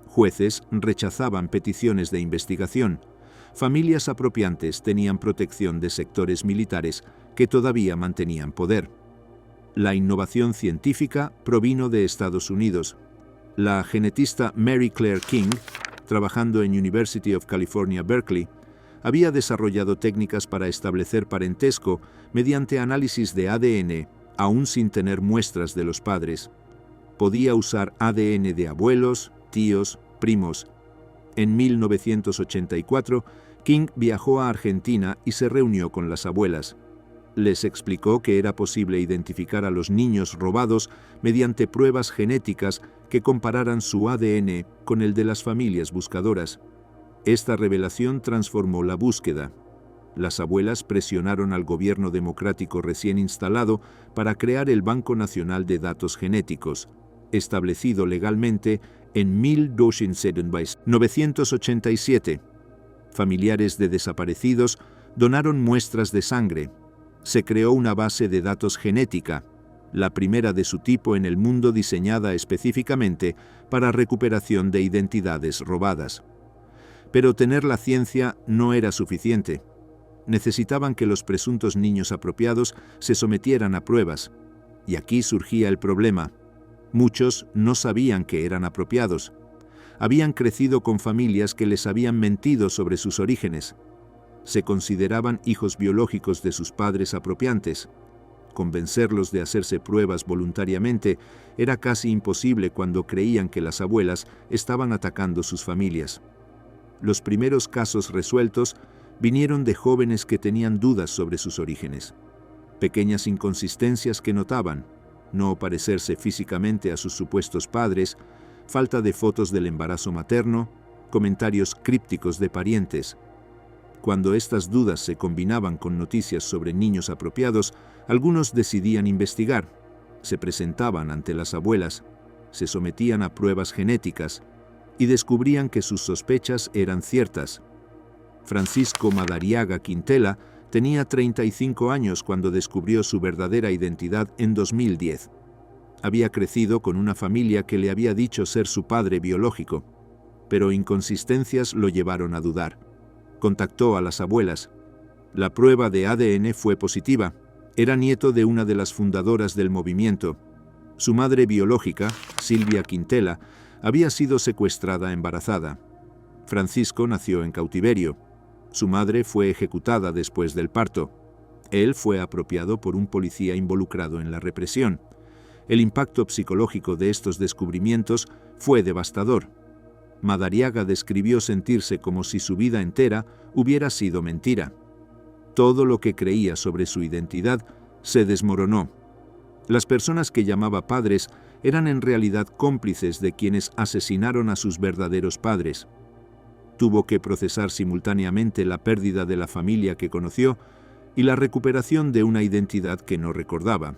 Jueces rechazaban peticiones de investigación. Familias apropiantes tenían protección de sectores militares que todavía mantenían poder. La innovación científica provino de Estados Unidos. La genetista Mary Claire King, trabajando en University of California, Berkeley, había desarrollado técnicas para establecer parentesco mediante análisis de ADN, aún sin tener muestras de los padres. Podía usar ADN de abuelos, tíos, primos. En 1984, King viajó a Argentina y se reunió con las abuelas. Les explicó que era posible identificar a los niños robados mediante pruebas genéticas que compararan su ADN con el de las familias buscadoras. Esta revelación transformó la búsqueda. Las abuelas presionaron al gobierno democrático recién instalado para crear el Banco Nacional de Datos Genéticos, establecido legalmente en 1987. Familiares de desaparecidos donaron muestras de sangre. Se creó una base de datos genética, la primera de su tipo en el mundo diseñada específicamente para recuperación de identidades robadas. Pero tener la ciencia no era suficiente. Necesitaban que los presuntos niños apropiados se sometieran a pruebas. Y aquí surgía el problema. Muchos no sabían que eran apropiados. Habían crecido con familias que les habían mentido sobre sus orígenes. Se consideraban hijos biológicos de sus padres apropiantes. Convencerlos de hacerse pruebas voluntariamente era casi imposible cuando creían que las abuelas estaban atacando sus familias. Los primeros casos resueltos vinieron de jóvenes que tenían dudas sobre sus orígenes. Pequeñas inconsistencias que notaban: no parecerse físicamente a sus supuestos padres, falta de fotos del embarazo materno, comentarios crípticos de parientes. Cuando estas dudas se combinaban con noticias sobre niños apropiados, algunos decidían investigar, se presentaban ante las abuelas, se sometían a pruebas genéticas y descubrían que sus sospechas eran ciertas. Francisco Madariaga Quintela tenía 35 años cuando descubrió su verdadera identidad en 2010. Había crecido con una familia que le había dicho ser su padre biológico, pero inconsistencias lo llevaron a dudar. Contactó a las abuelas. La prueba de ADN fue positiva. Era nieto de una de las fundadoras del movimiento. Su madre biológica, Silvia Quintela, había sido secuestrada embarazada. Francisco nació en cautiverio. Su madre fue ejecutada después del parto. Él fue apropiado por un policía involucrado en la represión. El impacto psicológico de estos descubrimientos fue devastador. Madariaga describió sentirse como si su vida entera hubiera sido mentira. Todo lo que creía sobre su identidad se desmoronó. Las personas que llamaba padres eran en realidad cómplices de quienes asesinaron a sus verdaderos padres. Tuvo que procesar simultáneamente la pérdida de la familia que conoció y la recuperación de una identidad que no recordaba.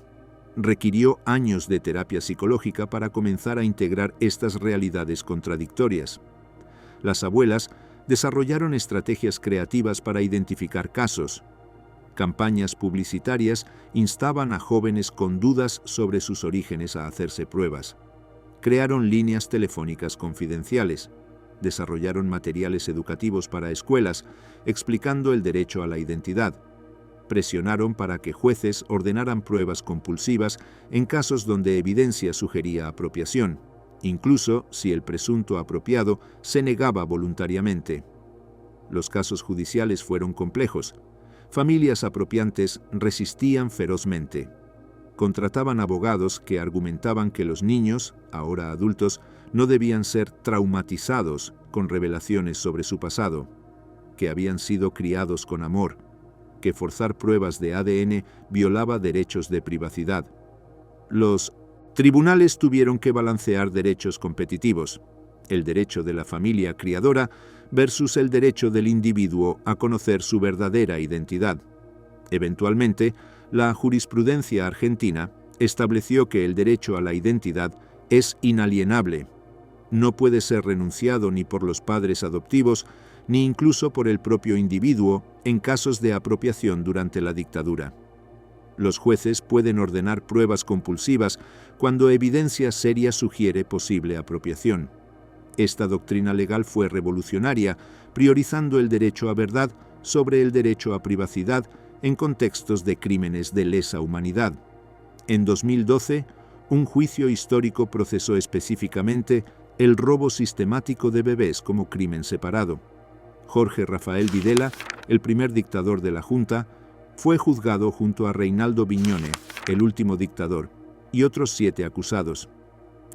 Requirió años de terapia psicológica para comenzar a integrar estas realidades contradictorias. Las abuelas desarrollaron estrategias creativas para identificar casos. Campañas publicitarias instaban a jóvenes con dudas sobre sus orígenes a hacerse pruebas. Crearon líneas telefónicas confidenciales. Desarrollaron materiales educativos para escuelas, explicando el derecho a la identidad. Presionaron para que jueces ordenaran pruebas compulsivas en casos donde evidencia sugería apropiación, incluso si el presunto apropiado se negaba voluntariamente. Los casos judiciales fueron complejos. Familias apropiantes resistían ferozmente. Contrataban abogados que argumentaban que los niños, ahora adultos, no debían ser traumatizados con revelaciones sobre su pasado, que habían sido criados con amor, que forzar pruebas de ADN violaba derechos de privacidad. Los tribunales tuvieron que balancear derechos competitivos, el derecho de la familia criadora versus el derecho del individuo a conocer su verdadera identidad. Eventualmente, la jurisprudencia argentina estableció que el derecho a la identidad es inalienable. No puede ser renunciado ni por los padres adoptivos, ni incluso por el propio individuo en casos de apropiación durante la dictadura. Los jueces pueden ordenar pruebas compulsivas cuando evidencia seria sugiere posible apropiación. Esta doctrina legal fue revolucionaria, priorizando el derecho a verdad sobre el derecho a privacidad en contextos de crímenes de lesa humanidad. En 2012, Un juicio histórico procesó específicamente el robo sistemático de bebés como crimen separado. Jorge Rafael Videla, el primer dictador de la Junta, fue juzgado junto a Reinaldo Viñone, el último dictador, y otros 7 acusados.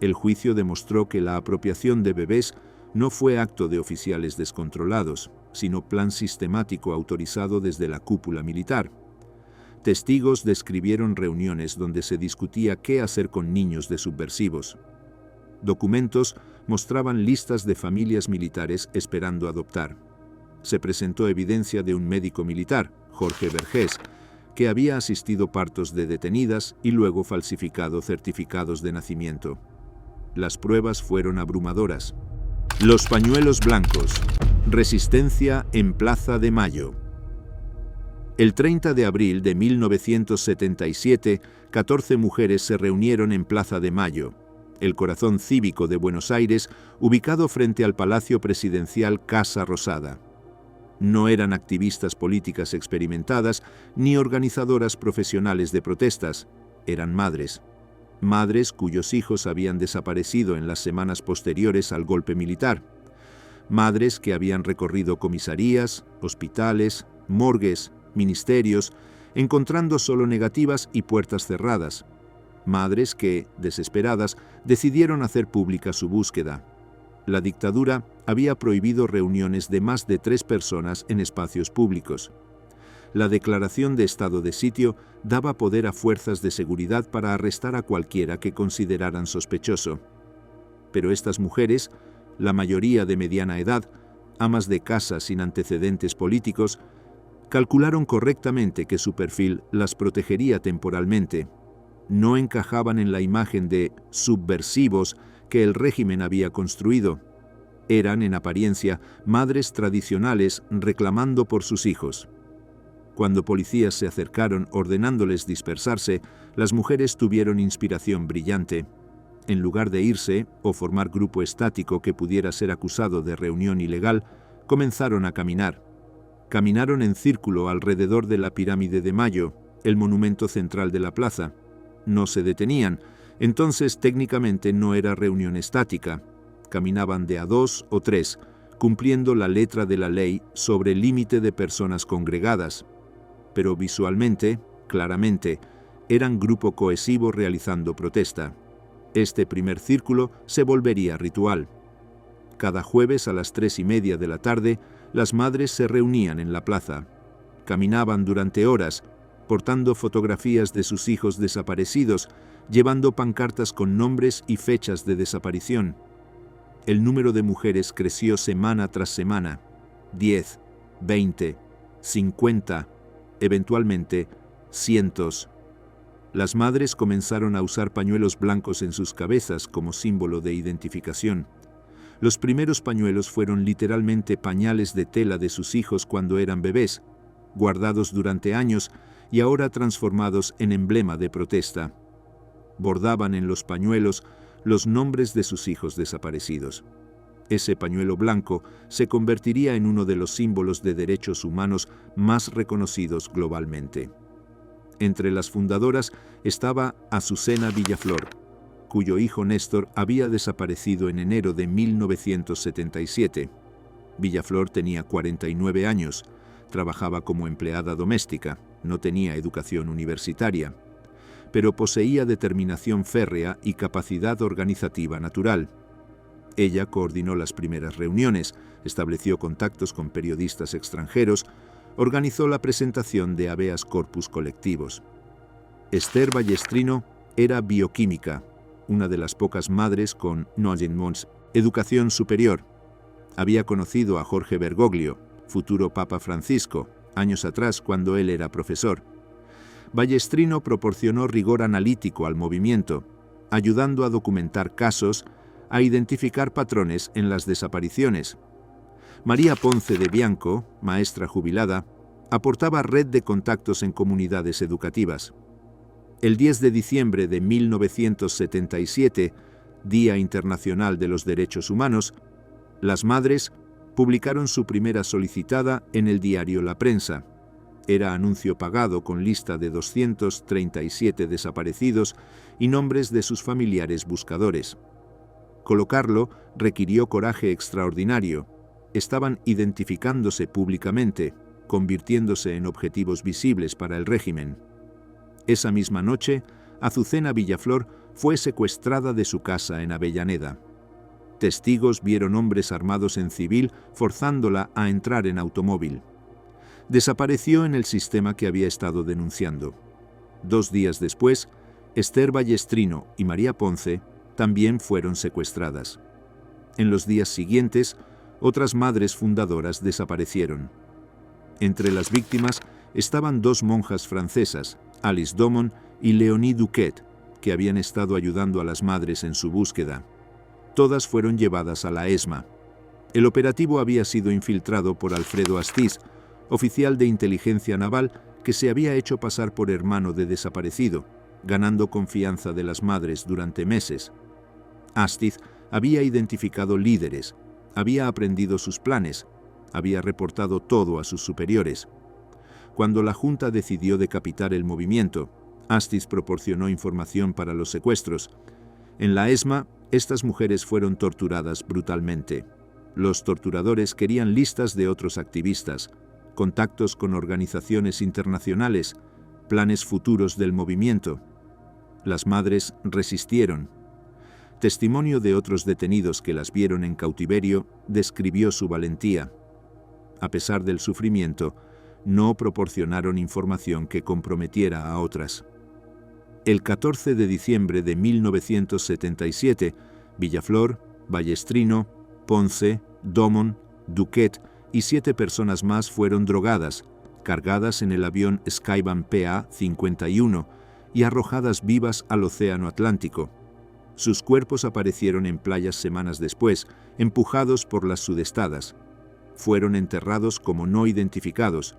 El juicio demostró que la apropiación de bebés no fue acto de oficiales descontrolados, sino plan sistemático autorizado desde la cúpula militar. Testigos describieron reuniones donde se discutía qué hacer con niños de subversivos. Documentos mostraban listas de familias militares esperando adoptar. Se presentó evidencia de un médico militar, Jorge Vergés, que había asistido partos de detenidas y luego falsificado certificados de nacimiento. Las pruebas fueron abrumadoras. Los pañuelos blancos. Resistencia en Plaza de Mayo. El 30 de abril de 1977, 14 mujeres se reunieron en Plaza de Mayo, el corazón cívico de Buenos Aires, ubicado frente al Palacio Presidencial Casa Rosada. No eran activistas políticas experimentadas ni organizadoras profesionales de protestas, eran madres. Madres cuyos hijos habían desaparecido en las semanas posteriores al golpe militar. Madres que habían recorrido comisarías, hospitales, morgues, ministerios, encontrando solo negativas y puertas cerradas. Madres que, desesperadas, decidieron hacer pública su búsqueda. La dictadura había prohibido reuniones de más de 3 personas en espacios públicos. La declaración de estado de sitio daba poder a fuerzas de seguridad para arrestar a cualquiera que consideraran sospechoso. Pero estas mujeres, la mayoría de mediana edad, amas de casa sin antecedentes políticos, calcularon correctamente que su perfil las protegería temporalmente. No encajaban en la imagen de subversivos que el régimen había construido. Eran, en apariencia, madres tradicionales reclamando por sus hijos. Cuando policías se acercaron ordenándoles dispersarse, las mujeres tuvieron inspiración brillante. En lugar de irse o formar grupo estático que pudiera ser acusado de reunión ilegal, comenzaron a caminar. Caminaron en círculo alrededor de la Pirámide de Mayo, el monumento central de la plaza. No se detenían, entonces técnicamente no era reunión estática. Caminaban de a 2 o 3, cumpliendo la letra de la ley sobre el límite de personas congregadas. Pero visualmente, claramente, eran grupo cohesivo realizando protesta. Este primer círculo se volvería ritual. Cada jueves a las 3:30 de la tarde, las madres se reunían en la plaza. Caminaban durante horas, portando fotografías de sus hijos desaparecidos, llevando pancartas con nombres y fechas de desaparición. El número de mujeres creció semana tras semana. 10, 20, 50, eventualmente cientos. Las madres comenzaron a usar pañuelos blancos en sus cabezas como símbolo de identificación. Los primeros pañuelos fueron literalmente pañales de tela de sus hijos cuando eran bebés, guardados durante años y ahora transformados en emblema de protesta. Bordaban en los pañuelos los nombres de sus hijos desaparecidos. Ese pañuelo blanco se convertiría en uno de los símbolos de derechos humanos más reconocidos globalmente. Entre las fundadoras estaba Azucena Villaflor, cuyo hijo Néstor había desaparecido en enero de 1977. Villaflor tenía 49 años, trabajaba como empleada doméstica, no tenía educación universitaria, pero poseía determinación férrea y capacidad organizativa natural. Ella coordinó las primeras reuniones, estableció contactos con periodistas extranjeros, organizó la presentación de habeas corpus colectivos. Esther Ballestrino era bioquímica, una de las pocas madres con educación superior. Había conocido a Jorge Bergoglio, futuro Papa Francisco, años atrás cuando él era profesor. Ballestrino proporcionó rigor analítico al movimiento, ayudando a documentar casos, a identificar patrones en las desapariciones. María Ponce de Bianco, maestra jubilada, aportaba red de contactos en comunidades educativas. El 10 de diciembre de 1977, Día Internacional de los Derechos Humanos, las madres publicaron su primera solicitada en el diario La Prensa. Era anuncio pagado con lista de 237 desaparecidos y nombres de sus familiares buscadores. Colocarlo requirió coraje extraordinario. Estaban identificándose públicamente, convirtiéndose en objetivos visibles para el régimen. Esa misma noche, Azucena Villaflor fue secuestrada de su casa en Avellaneda. Testigos vieron hombres armados en civil forzándola a entrar en automóvil. Desapareció en el sistema que había estado denunciando. 2 días después, Esther Ballestrino y María Ponce también fueron secuestradas. En los días siguientes, otras madres fundadoras desaparecieron. Entre las víctimas estaban 2 monjas francesas, Alice Domon y Léonie Duquet, que habían estado ayudando a las madres en su búsqueda. Todas fueron llevadas a la ESMA. El operativo había sido infiltrado por Alfredo Astiz, oficial de inteligencia naval que se había hecho pasar por hermano de desaparecido, ganando confianza de las madres durante meses. Astiz había identificado líderes, había aprendido sus planes, había reportado todo a sus superiores. Cuando la Junta decidió decapitar el movimiento, Astiz proporcionó información para los secuestros. En la ESMA, estas mujeres fueron torturadas brutalmente. Los torturadores querían listas de otros activistas, contactos con organizaciones internacionales, planes futuros del movimiento. Las madres resistieron. Testimonio de otros detenidos que las vieron en cautiverio describió su valentía. A pesar del sufrimiento, no proporcionaron información que comprometiera a otras. El 14 de diciembre de 1977, Villaflor, Ballestrino, Ponce, Domon, Duquet y 7 personas más fueron drogadas, cargadas en el avión Skyban PA-51 y arrojadas vivas al Océano Atlántico. Sus cuerpos aparecieron en playas semanas después, empujados por las sudestadas. Fueron enterrados como no identificados.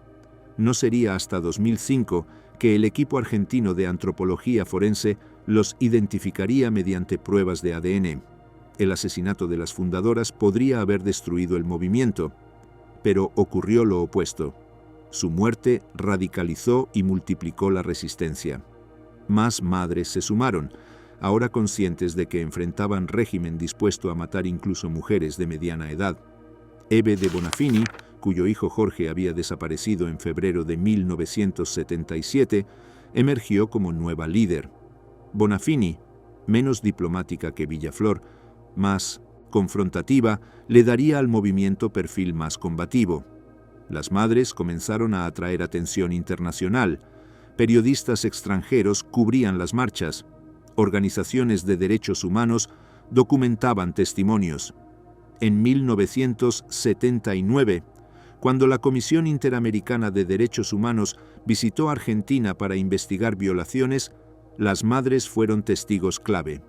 No sería hasta 2005 que el equipo argentino de antropología forense los identificaría mediante pruebas de ADN. El asesinato de las fundadoras podría haber destruido el movimiento, pero ocurrió lo opuesto. Su muerte radicalizó y multiplicó la resistencia. Más madres se sumaron, ahora conscientes de que enfrentaban régimen dispuesto a matar incluso mujeres de mediana edad. Ebe de Bonafini, cuyo hijo Jorge había desaparecido en febrero de 1977, emergió como nueva líder. Bonafini, menos diplomática que Villaflor, más confrontativa, le daría al movimiento perfil más combativo. Las madres comenzaron a atraer atención internacional. Periodistas extranjeros cubrían las marchas. Organizaciones de derechos humanos documentaban testimonios. En 1979, cuando la Comisión Interamericana de Derechos Humanos visitó Argentina para investigar violaciones, las madres fueron testigos clave.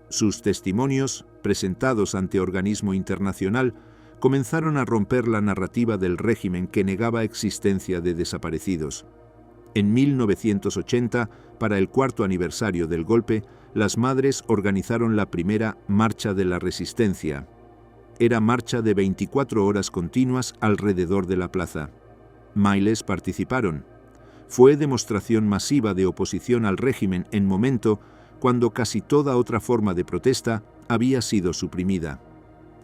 Sus testimonios, presentados ante organismo internacional, comenzaron a romper la narrativa del régimen que negaba existencia de desaparecidos. En 1980, para el 4º aniversario del golpe, las madres organizaron la primera Marcha de la Resistencia. Era marcha de 24 horas continuas alrededor de la plaza. Miles participaron. Fue demostración masiva de oposición al régimen en momento cuando casi toda otra forma de protesta había sido suprimida.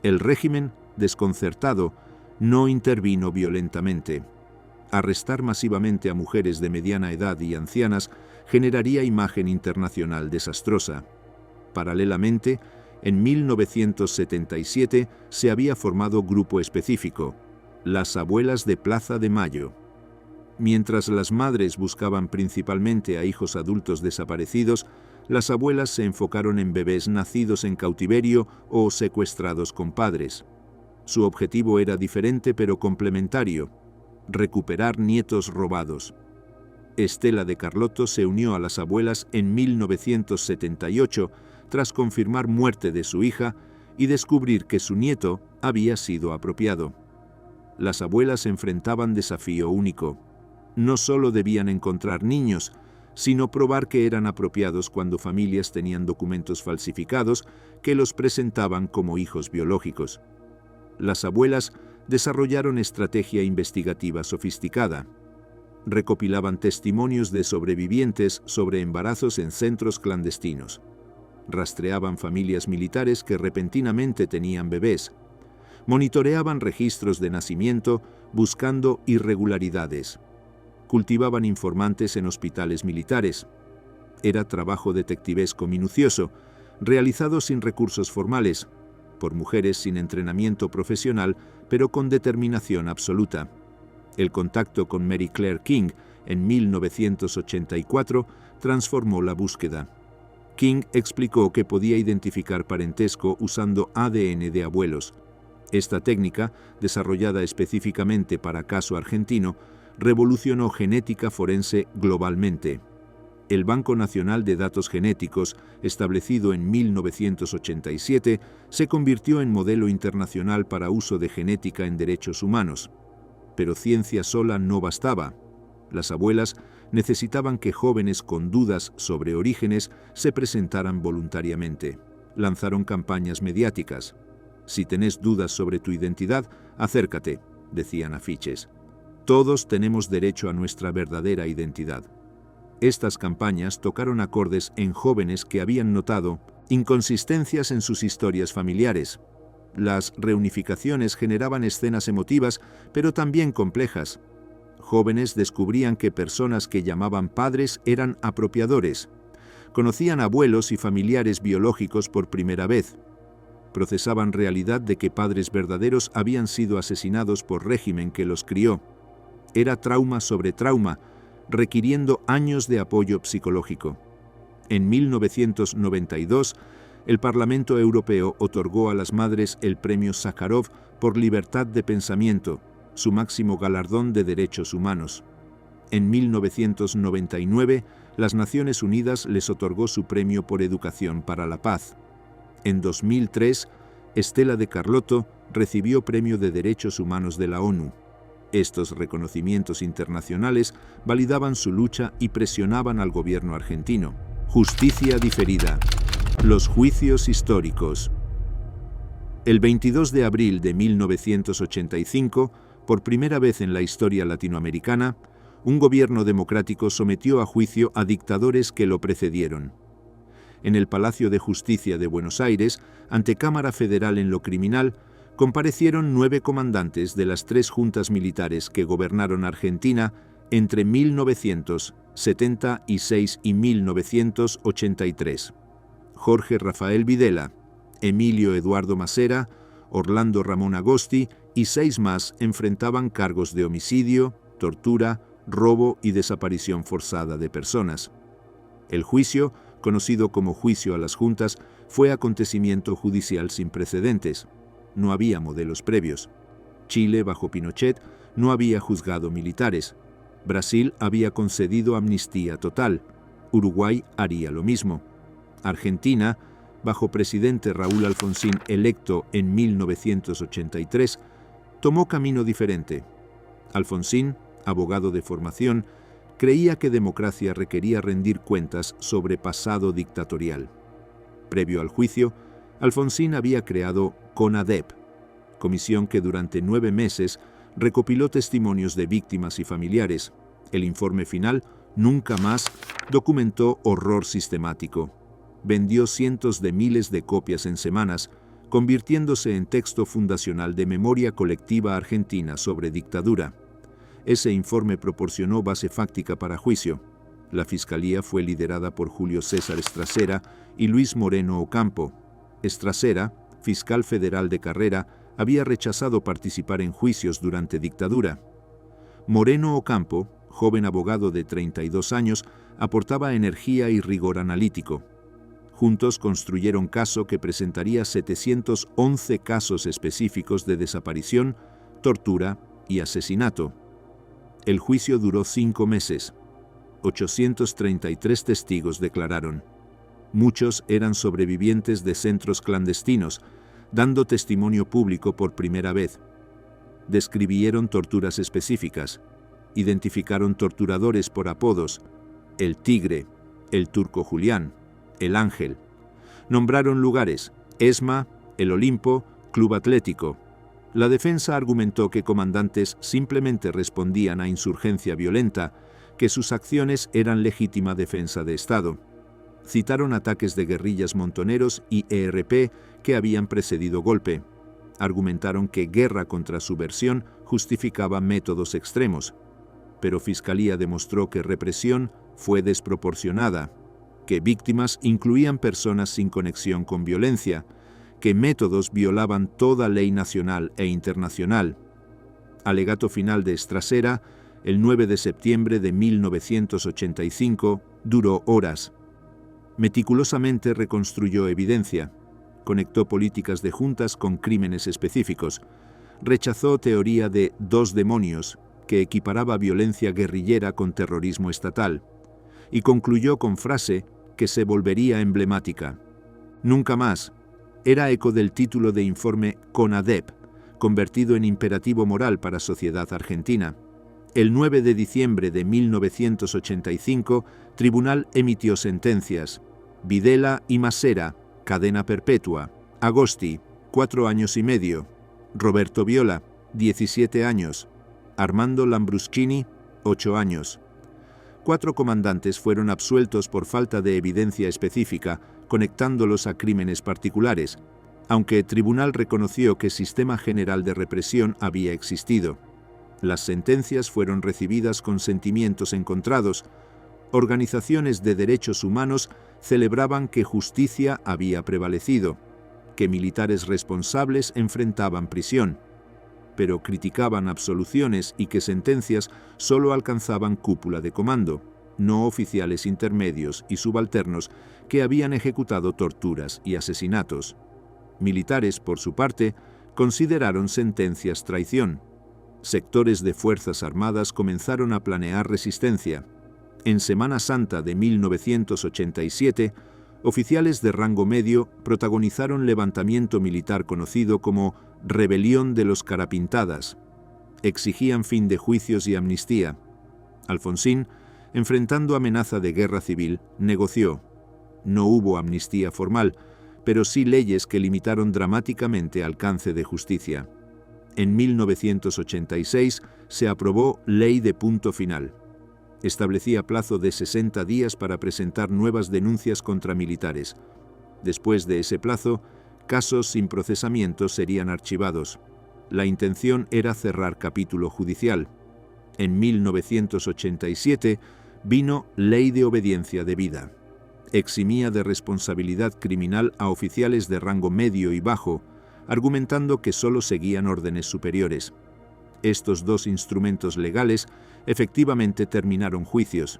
El régimen, desconcertado, no intervino violentamente. Arrestar masivamente a mujeres de mediana edad y ancianas generaría imagen internacional desastrosa. Paralelamente, en 1977 se había formado grupo específico, las Abuelas de Plaza de Mayo. Mientras las madres buscaban principalmente a hijos adultos desaparecidos, las abuelas se enfocaron en bebés nacidos en cautiverio o secuestrados con padres. Su objetivo era diferente pero complementario: recuperar nietos robados. Estela de Carlotto se unió a las abuelas en 1978 tras confirmar muerte de su hija y descubrir que su nieto había sido apropiado. Las abuelas enfrentaban desafío único. No solo debían encontrar niños, sino probar que eran apropiados cuando familias tenían documentos falsificados que los presentaban como hijos biológicos. Las abuelas desarrollaron estrategia investigativa sofisticada. Recopilaban testimonios de sobrevivientes sobre embarazos en centros clandestinos. Rastreaban familias militares que repentinamente tenían bebés. Monitoreaban registros de nacimiento buscando irregularidades. Cultivaban informantes en hospitales militares. Era trabajo detectivesco minucioso, realizado sin recursos formales, por mujeres sin entrenamiento profesional, pero con determinación absoluta. El contacto con Mary Claire King en 1984 transformó la búsqueda. King explicó que podía identificar parentesco usando ADN de abuelos. Esta técnica, desarrollada específicamente para caso argentino, revolucionó genética forense globalmente. El Banco Nacional de Datos Genéticos, establecido en 1987, se convirtió en modelo internacional para uso de genética en derechos humanos. Pero ciencia sola no bastaba. Las abuelas necesitaban que jóvenes con dudas sobre orígenes se presentaran voluntariamente. Lanzaron campañas mediáticas. «Si tenés dudas sobre tu identidad, acércate», decían afiches. «Todos tenemos derecho a nuestra verdadera identidad». Estas campañas tocaron acordes en jóvenes que habían notado inconsistencias en sus historias familiares. Las reunificaciones generaban escenas emotivas, pero también complejas. Jóvenes descubrían que personas que llamaban padres eran apropiadores. Conocían abuelos y familiares biológicos por primera vez. Procesaban realidad de que padres verdaderos habían sido asesinados por régimen que los crió. Era trauma sobre trauma, requiriendo años de apoyo psicológico. En 1992, el Parlamento Europeo otorgó a las madres el Premio Sájarov por libertad de pensamiento, su máximo galardón de derechos humanos. En 1999, las Naciones Unidas les otorgó su Premio por Educación para la Paz. En 2003, Estela de Carlotto recibió Premio de Derechos Humanos de la ONU. Estos reconocimientos internacionales validaban su lucha y presionaban al gobierno argentino. Justicia diferida. Los juicios históricos. El 22 de abril de 1985, por primera vez en la historia latinoamericana, un gobierno democrático sometió a juicio a dictadores que lo precedieron. En el Palacio de Justicia de Buenos Aires, ante Cámara Federal en lo criminal, comparecieron 9 comandantes de las 3 juntas militares que gobernaron Argentina entre 1976 y 1983. Jorge Rafael Videla, Emilio Eduardo Macera, Orlando Ramón Agosti y 6 más enfrentaban cargos de homicidio, tortura, robo y desaparición forzada de personas. El juicio, conocido como juicio a las juntas, fue acontecimiento judicial sin precedentes. No había modelos previos. Chile, bajo Pinochet, no había juzgado militares. Brasil había concedido amnistía total. Uruguay haría lo mismo. Argentina, bajo presidente Raúl Alfonsín, electo en 1983, tomó camino diferente. Alfonsín, abogado de formación, creía que democracia requería rendir cuentas sobre pasado dictatorial. Previo al juicio, Alfonsín había creado CONADEP, comisión que durante 9 meses recopiló testimonios de víctimas y familiares. El informe final, Nunca Más, documentó horror sistemático. Vendió cientos de miles de copias en semanas, convirtiéndose en texto fundacional de memoria colectiva argentina sobre dictadura. Ese informe proporcionó base fáctica para juicio. La fiscalía fue liderada por Julio César Estracera y Luis Moreno Ocampo. Estracera, fiscal federal de carrera, había rechazado participar en juicios durante dictadura. Moreno Ocampo, joven abogado de 32 años, aportaba energía y rigor analítico. Juntos construyeron caso que presentaría 711 casos específicos de desaparición, tortura y asesinato. El juicio duró 5 meses. 833 testigos declararon. Muchos eran sobrevivientes de centros clandestinos, dando testimonio público por primera vez. Describieron torturas específicas. Identificaron torturadores por apodos: el Tigre, el Turco Julián, el Ángel. Nombraron lugares: ESMA, el Olimpo, Club Atlético. La defensa argumentó que comandantes simplemente respondían a insurgencia violenta, que sus acciones eran legítima defensa de Estado. Citaron ataques de guerrillas montoneros y ERP que habían precedido golpe. Argumentaron que guerra contra subversión justificaba métodos extremos, pero Fiscalía demostró que represión fue desproporcionada, que víctimas incluían personas sin conexión con violencia, que métodos violaban toda ley nacional e internacional. Alegato final de Strassera, el 9 de septiembre de 1985, duró horas. Meticulosamente reconstruyó evidencia, conectó políticas de juntas con crímenes específicos, rechazó teoría de dos demonios, que equiparaba violencia guerrillera con terrorismo estatal, y concluyó con frase que se volvería emblemática. Nunca más. Era eco del título de informe CONADEP, convertido en imperativo moral para sociedad argentina. El 9 de diciembre de 1985, Tribunal emitió sentencias. Videla y Masera, cadena perpetua. Agosti, 4 años y medio. Roberto Viola, 17 años. Armando Lambruschini, 8 años. 4 comandantes fueron absueltos por falta de evidencia específica, conectándolos a crímenes particulares, aunque el tribunal reconoció que sistema general de represión había existido. Las sentencias fueron recibidas con sentimientos encontrados. Organizaciones de derechos humanos celebraban que justicia había prevalecido, que militares responsables enfrentaban prisión, pero criticaban absoluciones y que sentencias solo alcanzaban cúpula de comando, no oficiales intermedios y subalternos que habían ejecutado torturas y asesinatos. Militares, por su parte, consideraron sentencias traición. Sectores de Fuerzas Armadas comenzaron a planear resistencia. En Semana Santa de 1987, oficiales de rango medio protagonizaron levantamiento militar conocido como Rebelión de los Carapintadas. Exigían fin de juicios y amnistía. Alfonsín, enfrentando amenaza de guerra civil, negoció. No hubo amnistía formal, pero sí leyes que limitaron dramáticamente alcance de justicia. En 1986 se aprobó Ley de Punto Final. Establecía plazo de 60 días para presentar nuevas denuncias contra militares. Después de ese plazo, casos sin procesamiento serían archivados. La intención era cerrar capítulo judicial. En 1987 vino Ley de Obediencia Debida. Eximía de responsabilidad criminal a oficiales de rango medio y bajo, argumentando que solo seguían órdenes superiores. Estos dos instrumentos legales efectivamente terminaron juicios.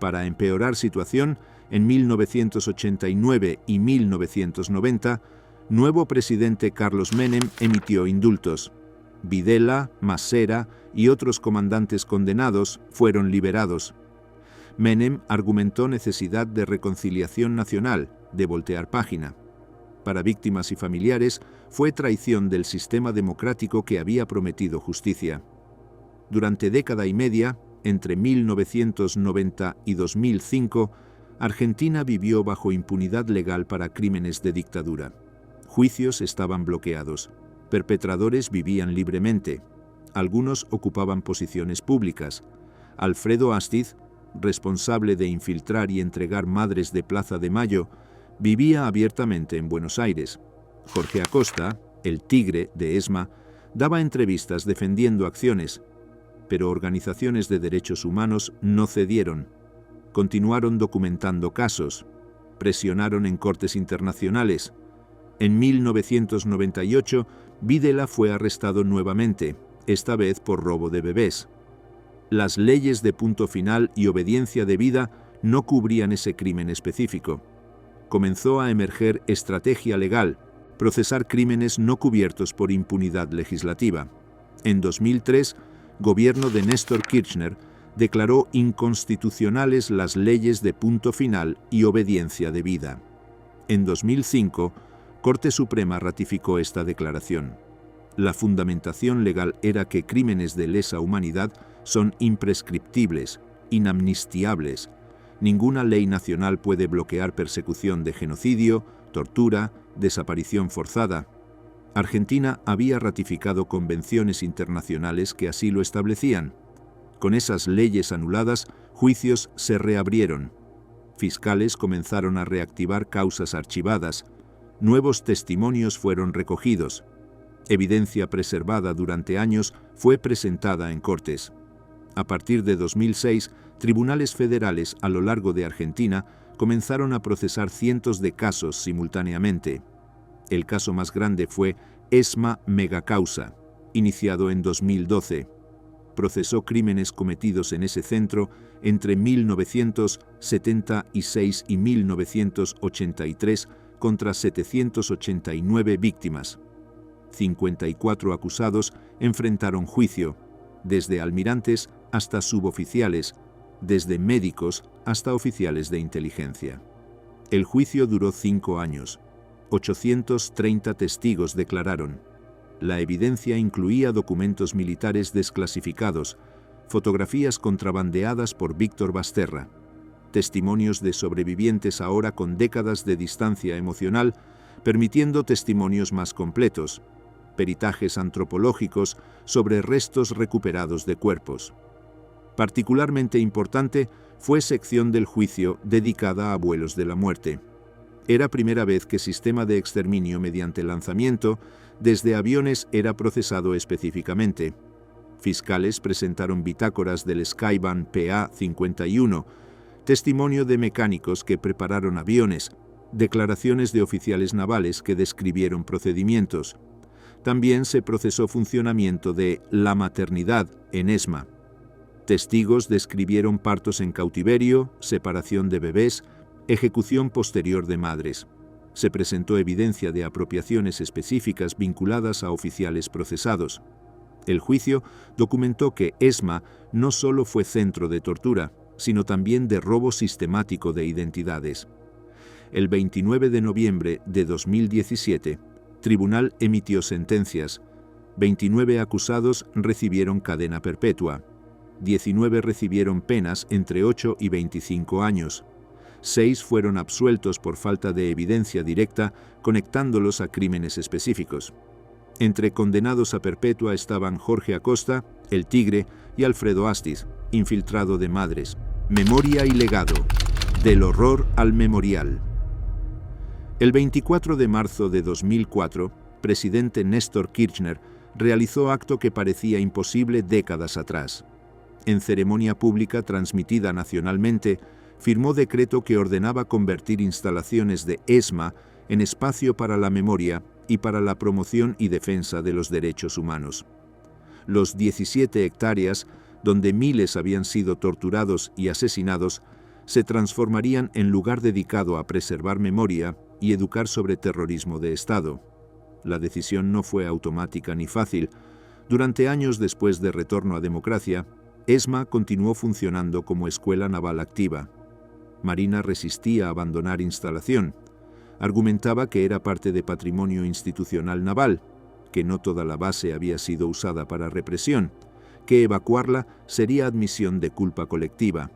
Para empeorar situación, en 1989 y 1990, nuevo presidente Carlos Menem emitió indultos. Videla, Masera y otros comandantes condenados fueron liberados. Menem argumentó necesidad de reconciliación nacional, de voltear página. Para víctimas y familiares, fue traición del sistema democrático que había prometido justicia. Durante década y media, entre 1990 y 2005, Argentina vivió bajo impunidad legal para crímenes de dictadura. Juicios estaban bloqueados. Perpetradores vivían libremente. Algunos ocupaban posiciones públicas. Alfredo Astiz, responsable de infiltrar y entregar madres de Plaza de Mayo, vivía abiertamente en Buenos Aires. Jorge Acosta, el Tigre de ESMA, daba entrevistas defendiendo acciones, pero organizaciones de derechos humanos no cedieron. Continuaron documentando casos, presionaron en cortes internacionales. En 1998, Videla fue arrestado nuevamente, esta vez por robo de bebés. Las leyes de punto final y obediencia debida no cubrían ese crimen específico. Comenzó a emerger estrategia legal, procesar crímenes no cubiertos por impunidad legislativa. En 2003, gobierno de Néstor Kirchner declaró inconstitucionales las leyes de punto final y obediencia debida. En 2005, Corte Suprema ratificó esta declaración. La fundamentación legal era que crímenes de lesa humanidad son imprescriptibles, inamnistiables. Ninguna ley nacional puede bloquear persecución de genocidio, tortura, desaparición forzada. Argentina había ratificado convenciones internacionales que así lo establecían. Con esas leyes anuladas, juicios se reabrieron. Fiscales comenzaron a reactivar causas archivadas. Nuevos testimonios fueron recogidos. Evidencia preservada durante años fue presentada en cortes. A partir de 2006, tribunales federales a lo largo de Argentina comenzaron a procesar cientos de casos simultáneamente. El caso más grande fue ESMA Megacausa, iniciado en 2012. Procesó crímenes cometidos en ese centro entre 1976 y 1983 contra 789 víctimas. 54 acusados enfrentaron juicio, desde almirantes hasta suboficiales, desde médicos hasta oficiales de inteligencia. El juicio duró 5 años. 830 testigos declararon. La evidencia incluía documentos militares desclasificados, fotografías contrabandeadas por Víctor Basterra, testimonios de sobrevivientes ahora con décadas de distancia emocional, permitiendo testimonios más completos, peritajes antropológicos sobre restos recuperados de cuerpos. Particularmente importante fue sección del juicio dedicada a vuelos de la muerte. Era primera vez que sistema de exterminio mediante lanzamiento desde aviones era procesado específicamente. Fiscales presentaron bitácoras del Skyban PA-51, testimonio de mecánicos que prepararon aviones, declaraciones de oficiales navales que describieron procedimientos. También se procesó funcionamiento de la maternidad en ESMA. Testigos describieron partos en cautiverio, separación de bebés, ejecución posterior de madres. Se presentó evidencia de apropiaciones específicas vinculadas a oficiales procesados. El juicio documentó que ESMA no solo fue centro de tortura, sino también de robo sistemático de identidades. El 29 de noviembre de 2017, tribunal emitió sentencias. 29 acusados recibieron cadena perpetua. 19 recibieron penas entre 8 y 25 años. 6 fueron absueltos por falta de evidencia directa conectándolos a crímenes específicos. Entre condenados a perpetua estaban Jorge Acosta, El Tigre y Alfredo Astiz, infiltrado de madres. Memoria y legado. Del horror al memorial. El 24 de marzo de 2004, presidente Néstor Kirchner realizó acto que parecía imposible décadas atrás. En ceremonia pública transmitida nacionalmente, firmó decreto que ordenaba convertir instalaciones de ESMA en espacio para la memoria y para la promoción y defensa de los derechos humanos. Los 17 hectáreas, donde miles habían sido torturados y asesinados, se transformarían en lugar dedicado a preservar memoria y educar sobre terrorismo de Estado. La decisión no fue automática ni fácil. Durante años después de retorno a democracia, ESMA continuó funcionando como escuela naval activa. Marina resistía a abandonar instalación. Argumentaba que era parte de patrimonio institucional naval, que no toda la base había sido usada para represión, que evacuarla sería admisión de culpa colectiva.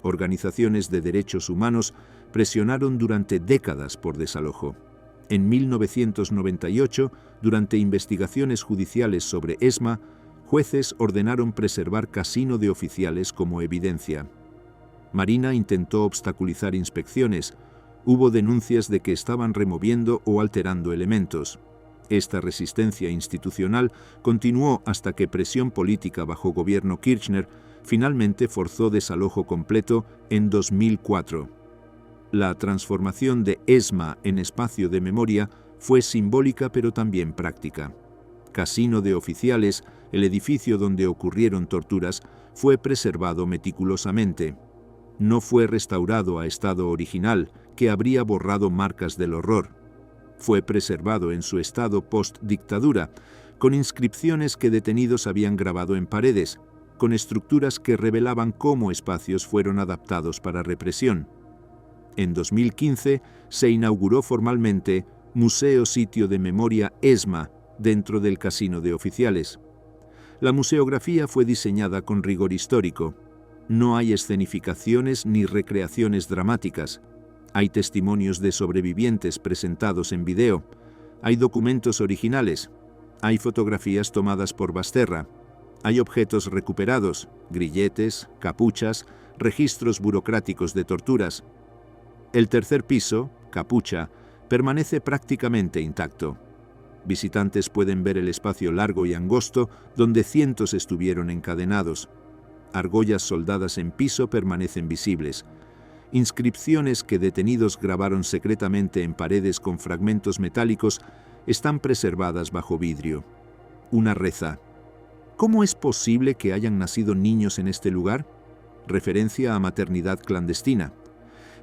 Organizaciones de derechos humanos presionaron durante décadas por desalojo. En 1998, durante investigaciones judiciales sobre ESMA, jueces ordenaron preservar casino de oficiales como evidencia. Marina intentó obstaculizar inspecciones. Hubo denuncias de que estaban removiendo o alterando elementos. Esta resistencia institucional continuó hasta que presión política bajo gobierno Kirchner finalmente forzó desalojo completo en 2004. La transformación de ESMA en espacio de memoria fue simbólica pero también práctica. Casino de oficiales, el edificio donde ocurrieron torturas, fue preservado meticulosamente. No fue restaurado a estado original, que habría borrado marcas del horror. Fue preservado en su estado post-dictadura, con inscripciones que detenidos habían grabado en paredes, con estructuras que revelaban cómo espacios fueron adaptados para represión. En 2015 se inauguró formalmente Museo Sitio de Memoria ESMA dentro del Casino de Oficiales. La museografía fue diseñada con rigor histórico. No hay escenificaciones ni recreaciones dramáticas. Hay testimonios de sobrevivientes presentados en video. Hay documentos originales. Hay fotografías tomadas por Basterra. Hay objetos recuperados, grilletes, capuchas, registros burocráticos de torturas. El tercer piso, capucha, permanece prácticamente intacto. Visitantes pueden ver el espacio largo y angosto donde cientos estuvieron encadenados. Argollas soldadas en piso permanecen visibles. Inscripciones que detenidos grabaron secretamente en paredes con fragmentos metálicos están preservadas bajo vidrio. Una reza: ¿cómo es posible que hayan nacido niños en este lugar? Referencia a maternidad clandestina.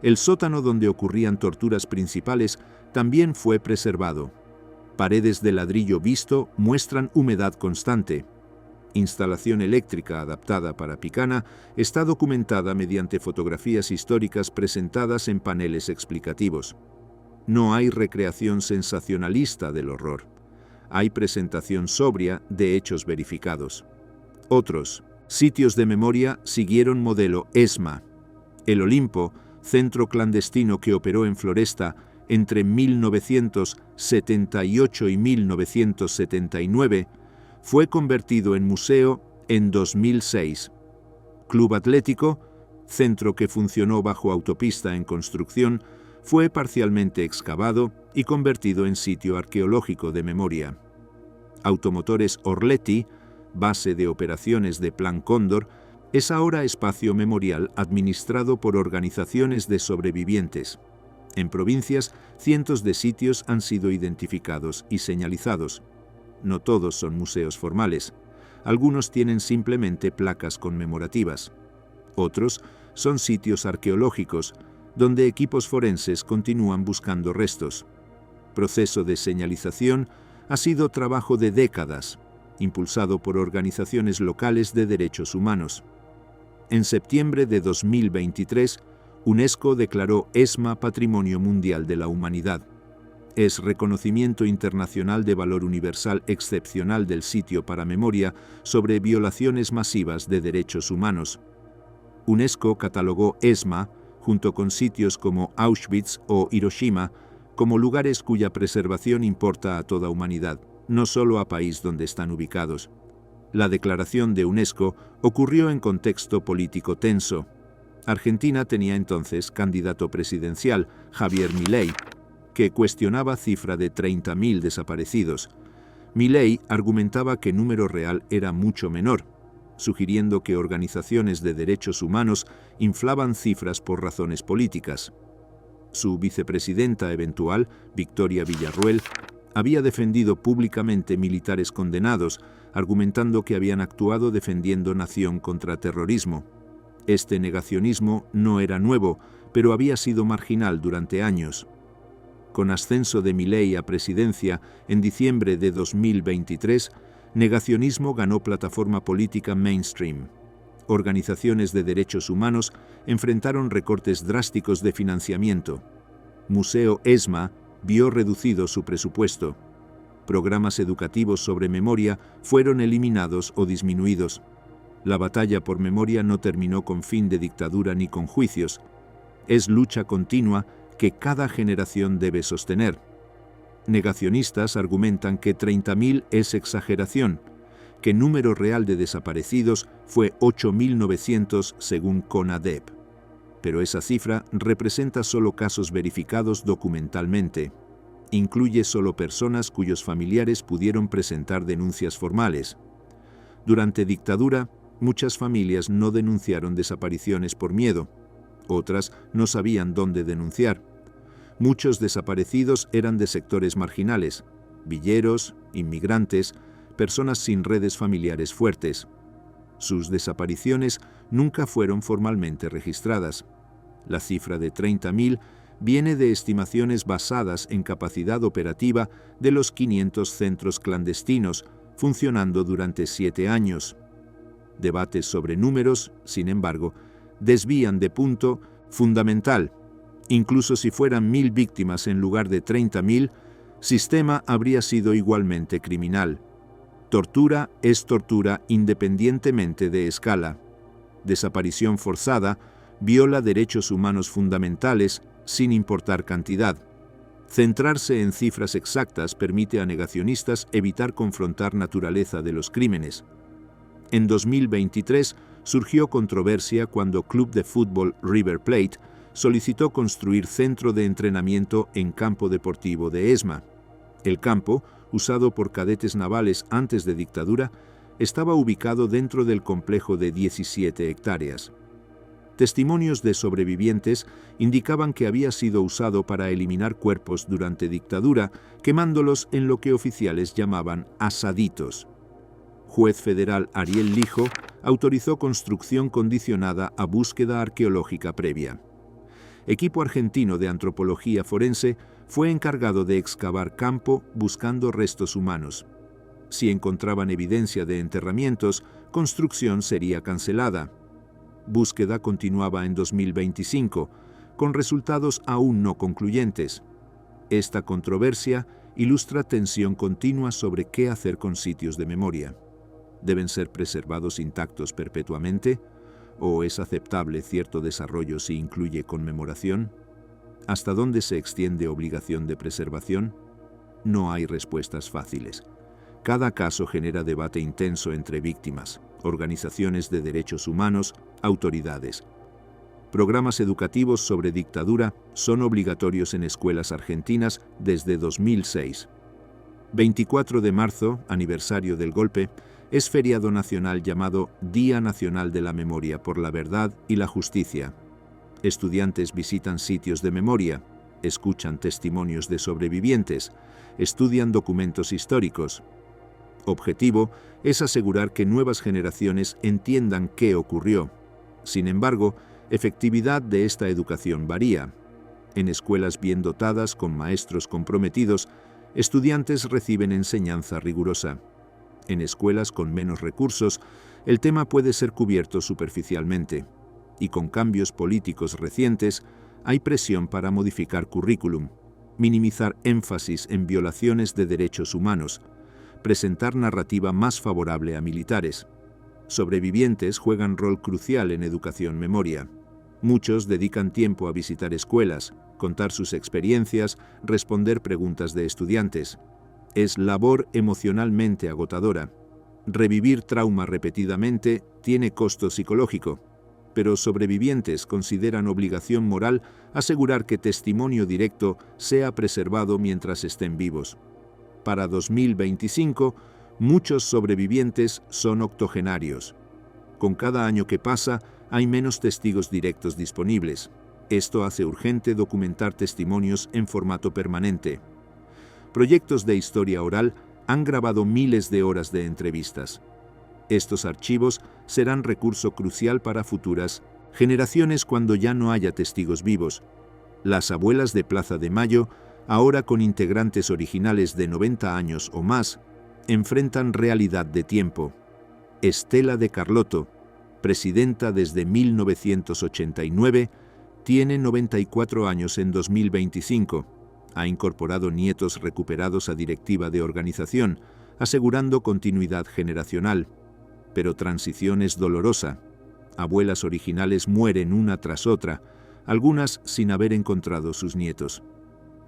El sótano donde ocurrían torturas principales también fue preservado. Paredes de ladrillo visto muestran humedad constante. Instalación eléctrica adaptada para Picana está documentada mediante fotografías históricas presentadas en paneles explicativos. No hay recreación sensacionalista del horror. Hay presentación sobria de hechos verificados. Otros sitios de memoria siguieron modelo ESMA. El Olimpo, centro clandestino que operó en Floresta entre 1978 y 1979, fue convertido en museo en 2006. Club Atlético, centro que funcionó bajo autopista en construcción, fue parcialmente excavado y convertido en sitio arqueológico de memoria. Automotores Orletti, base de operaciones de Plan Cóndor, es ahora espacio memorial administrado por organizaciones de sobrevivientes. En provincias, cientos de sitios han sido identificados y señalizados. No todos son museos formales. Algunos tienen simplemente placas conmemorativas. Otros son sitios arqueológicos, donde equipos forenses continúan buscando restos. Proceso de señalización ha sido trabajo de décadas, impulsado por organizaciones locales de derechos humanos. En septiembre de 2023, UNESCO declaró ESMA Patrimonio Mundial de la Humanidad. Es reconocimiento internacional de valor universal excepcional del sitio para memoria sobre violaciones masivas de derechos humanos. UNESCO catalogó ESMA, junto con sitios como Auschwitz o Hiroshima, como lugares cuya preservación importa a toda humanidad, no solo a país donde están ubicados. La declaración de UNESCO ocurrió en contexto político tenso. Argentina tenía entonces candidato presidencial, Javier Milei, que cuestionaba cifra de 30.000 desaparecidos. Milei argumentaba que número real era mucho menor, sugiriendo que organizaciones de derechos humanos inflaban cifras por razones políticas. Su vicepresidenta eventual, Victoria Villarruel, había defendido públicamente militares condenados, argumentando que habían actuado defendiendo nación contra terrorismo. Este negacionismo no era nuevo, pero había sido marginal durante años. Con ascenso de Milei a presidencia en diciembre de 2023, negacionismo ganó plataforma política mainstream. Organizaciones de derechos humanos enfrentaron recortes drásticos de financiamiento. Museo ESMA vio reducido su presupuesto. Programas educativos sobre memoria fueron eliminados o disminuidos. La batalla por memoria no terminó con fin de dictadura ni con juicios. Es lucha continua que cada generación debe sostener. Negacionistas argumentan que 30.000 es exageración, que el número real de desaparecidos fue 8.900 según CONADEP. Pero esa cifra representa solo casos verificados documentalmente. Incluye solo personas cuyos familiares pudieron presentar denuncias formales. Durante dictadura, muchas familias no denunciaron desapariciones por miedo. Otras no sabían dónde denunciar. Muchos desaparecidos eran de sectores marginales, villeros, inmigrantes, personas sin redes familiares fuertes. Sus desapariciones nunca fueron formalmente registradas. La cifra de 30.000 viene de estimaciones basadas en capacidad operativa de los 500 centros clandestinos, funcionando durante 7 años. Debates sobre números, sin embargo, desvían de punto fundamental. Incluso si fueran 1.000 víctimas en lugar de 30.000, sistema habría sido igualmente criminal. Tortura es tortura independientemente de escala. Desaparición forzada viola derechos humanos fundamentales sin importar cantidad. Centrarse en cifras exactas permite a negacionistas evitar confrontar naturaleza de los crímenes. En 2023 surgió controversia cuando Club de Fútbol River Plate solicitó construir centro de entrenamiento en campo deportivo de ESMA. El campo, usado por cadetes navales antes de dictadura, estaba ubicado dentro del complejo de 17 hectáreas. Testimonios de sobrevivientes indicaban que había sido usado para eliminar cuerpos durante dictadura, quemándolos en lo que oficiales llamaban asaditos. Juez federal Ariel Lijo autorizó construcción condicionada a búsqueda arqueológica previa. Equipo argentino de antropología forense fue encargado de excavar campo buscando restos humanos. Si encontraban evidencia de enterramientos, construcción sería cancelada. Búsqueda continuaba en 2025, con resultados aún no concluyentes. Esta controversia ilustra tensión continua sobre qué hacer con sitios de memoria. ¿Deben ser preservados intactos perpetuamente? ¿O es aceptable cierto desarrollo si incluye conmemoración? ¿Hasta dónde se extiende obligación de preservación? No hay respuestas fáciles. Cada caso genera debate intenso entre víctimas, organizaciones de derechos humanos, autoridades. Programas educativos sobre dictadura son obligatorios en escuelas argentinas desde 2006. 24 de marzo, aniversario del golpe, es feriado nacional llamado Día Nacional de la Memoria por la Verdad y la Justicia. Estudiantes visitan sitios de memoria, escuchan testimonios de sobrevivientes, estudian documentos históricos. Objetivo es asegurar que nuevas generaciones entiendan qué ocurrió. Sin embargo, efectividad de esta educación varía. En escuelas bien dotadas, con maestros comprometidos, estudiantes reciben enseñanza rigurosa. En escuelas con menos recursos, el tema puede ser cubierto superficialmente, y con cambios políticos recientes, hay presión para modificar currículum, minimizar énfasis en violaciones de derechos humanos, presentar narrativa más favorable a militares. Sobrevivientes juegan rol crucial en educación memoria. Muchos dedican tiempo a visitar escuelas, contar sus experiencias, responder preguntas de estudiantes. Es labor emocionalmente agotadora. Revivir trauma repetidamente tiene costo psicológico, pero sobrevivientes consideran obligación moral asegurar que testimonio directo sea preservado mientras estén vivos. Para 2025, muchos sobrevivientes son octogenarios. Con cada año que pasa, hay menos testigos directos disponibles. Esto hace urgente documentar testimonios en formato permanente. Proyectos de historia oral han grabado miles de horas de entrevistas. Estos archivos serán recurso crucial para futuras generaciones cuando ya no haya testigos vivos. Las abuelas de Plaza de Mayo, ahora con integrantes originales de 90 años o más, enfrentan realidad de tiempo. Estela de Carlotto, presidenta desde 1989, tiene 94 años en 2025. Ha incorporado nietos recuperados a directiva de organización, asegurando continuidad generacional. Pero transición es dolorosa. Abuelas originales mueren una tras otra, algunas sin haber encontrado sus nietos.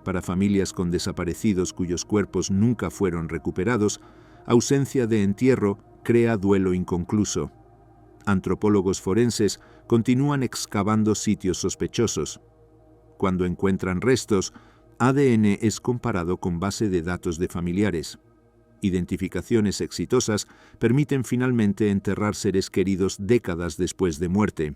Para familias con desaparecidos cuyos cuerpos nunca fueron recuperados, ausencia de entierro crea duelo inconcluso. Antropólogos forenses continúan excavando sitios sospechosos. Cuando encuentran restos, ADN es comparado con base de datos de familiares. Identificaciones exitosas permiten finalmente enterrar seres queridos décadas después de muerte.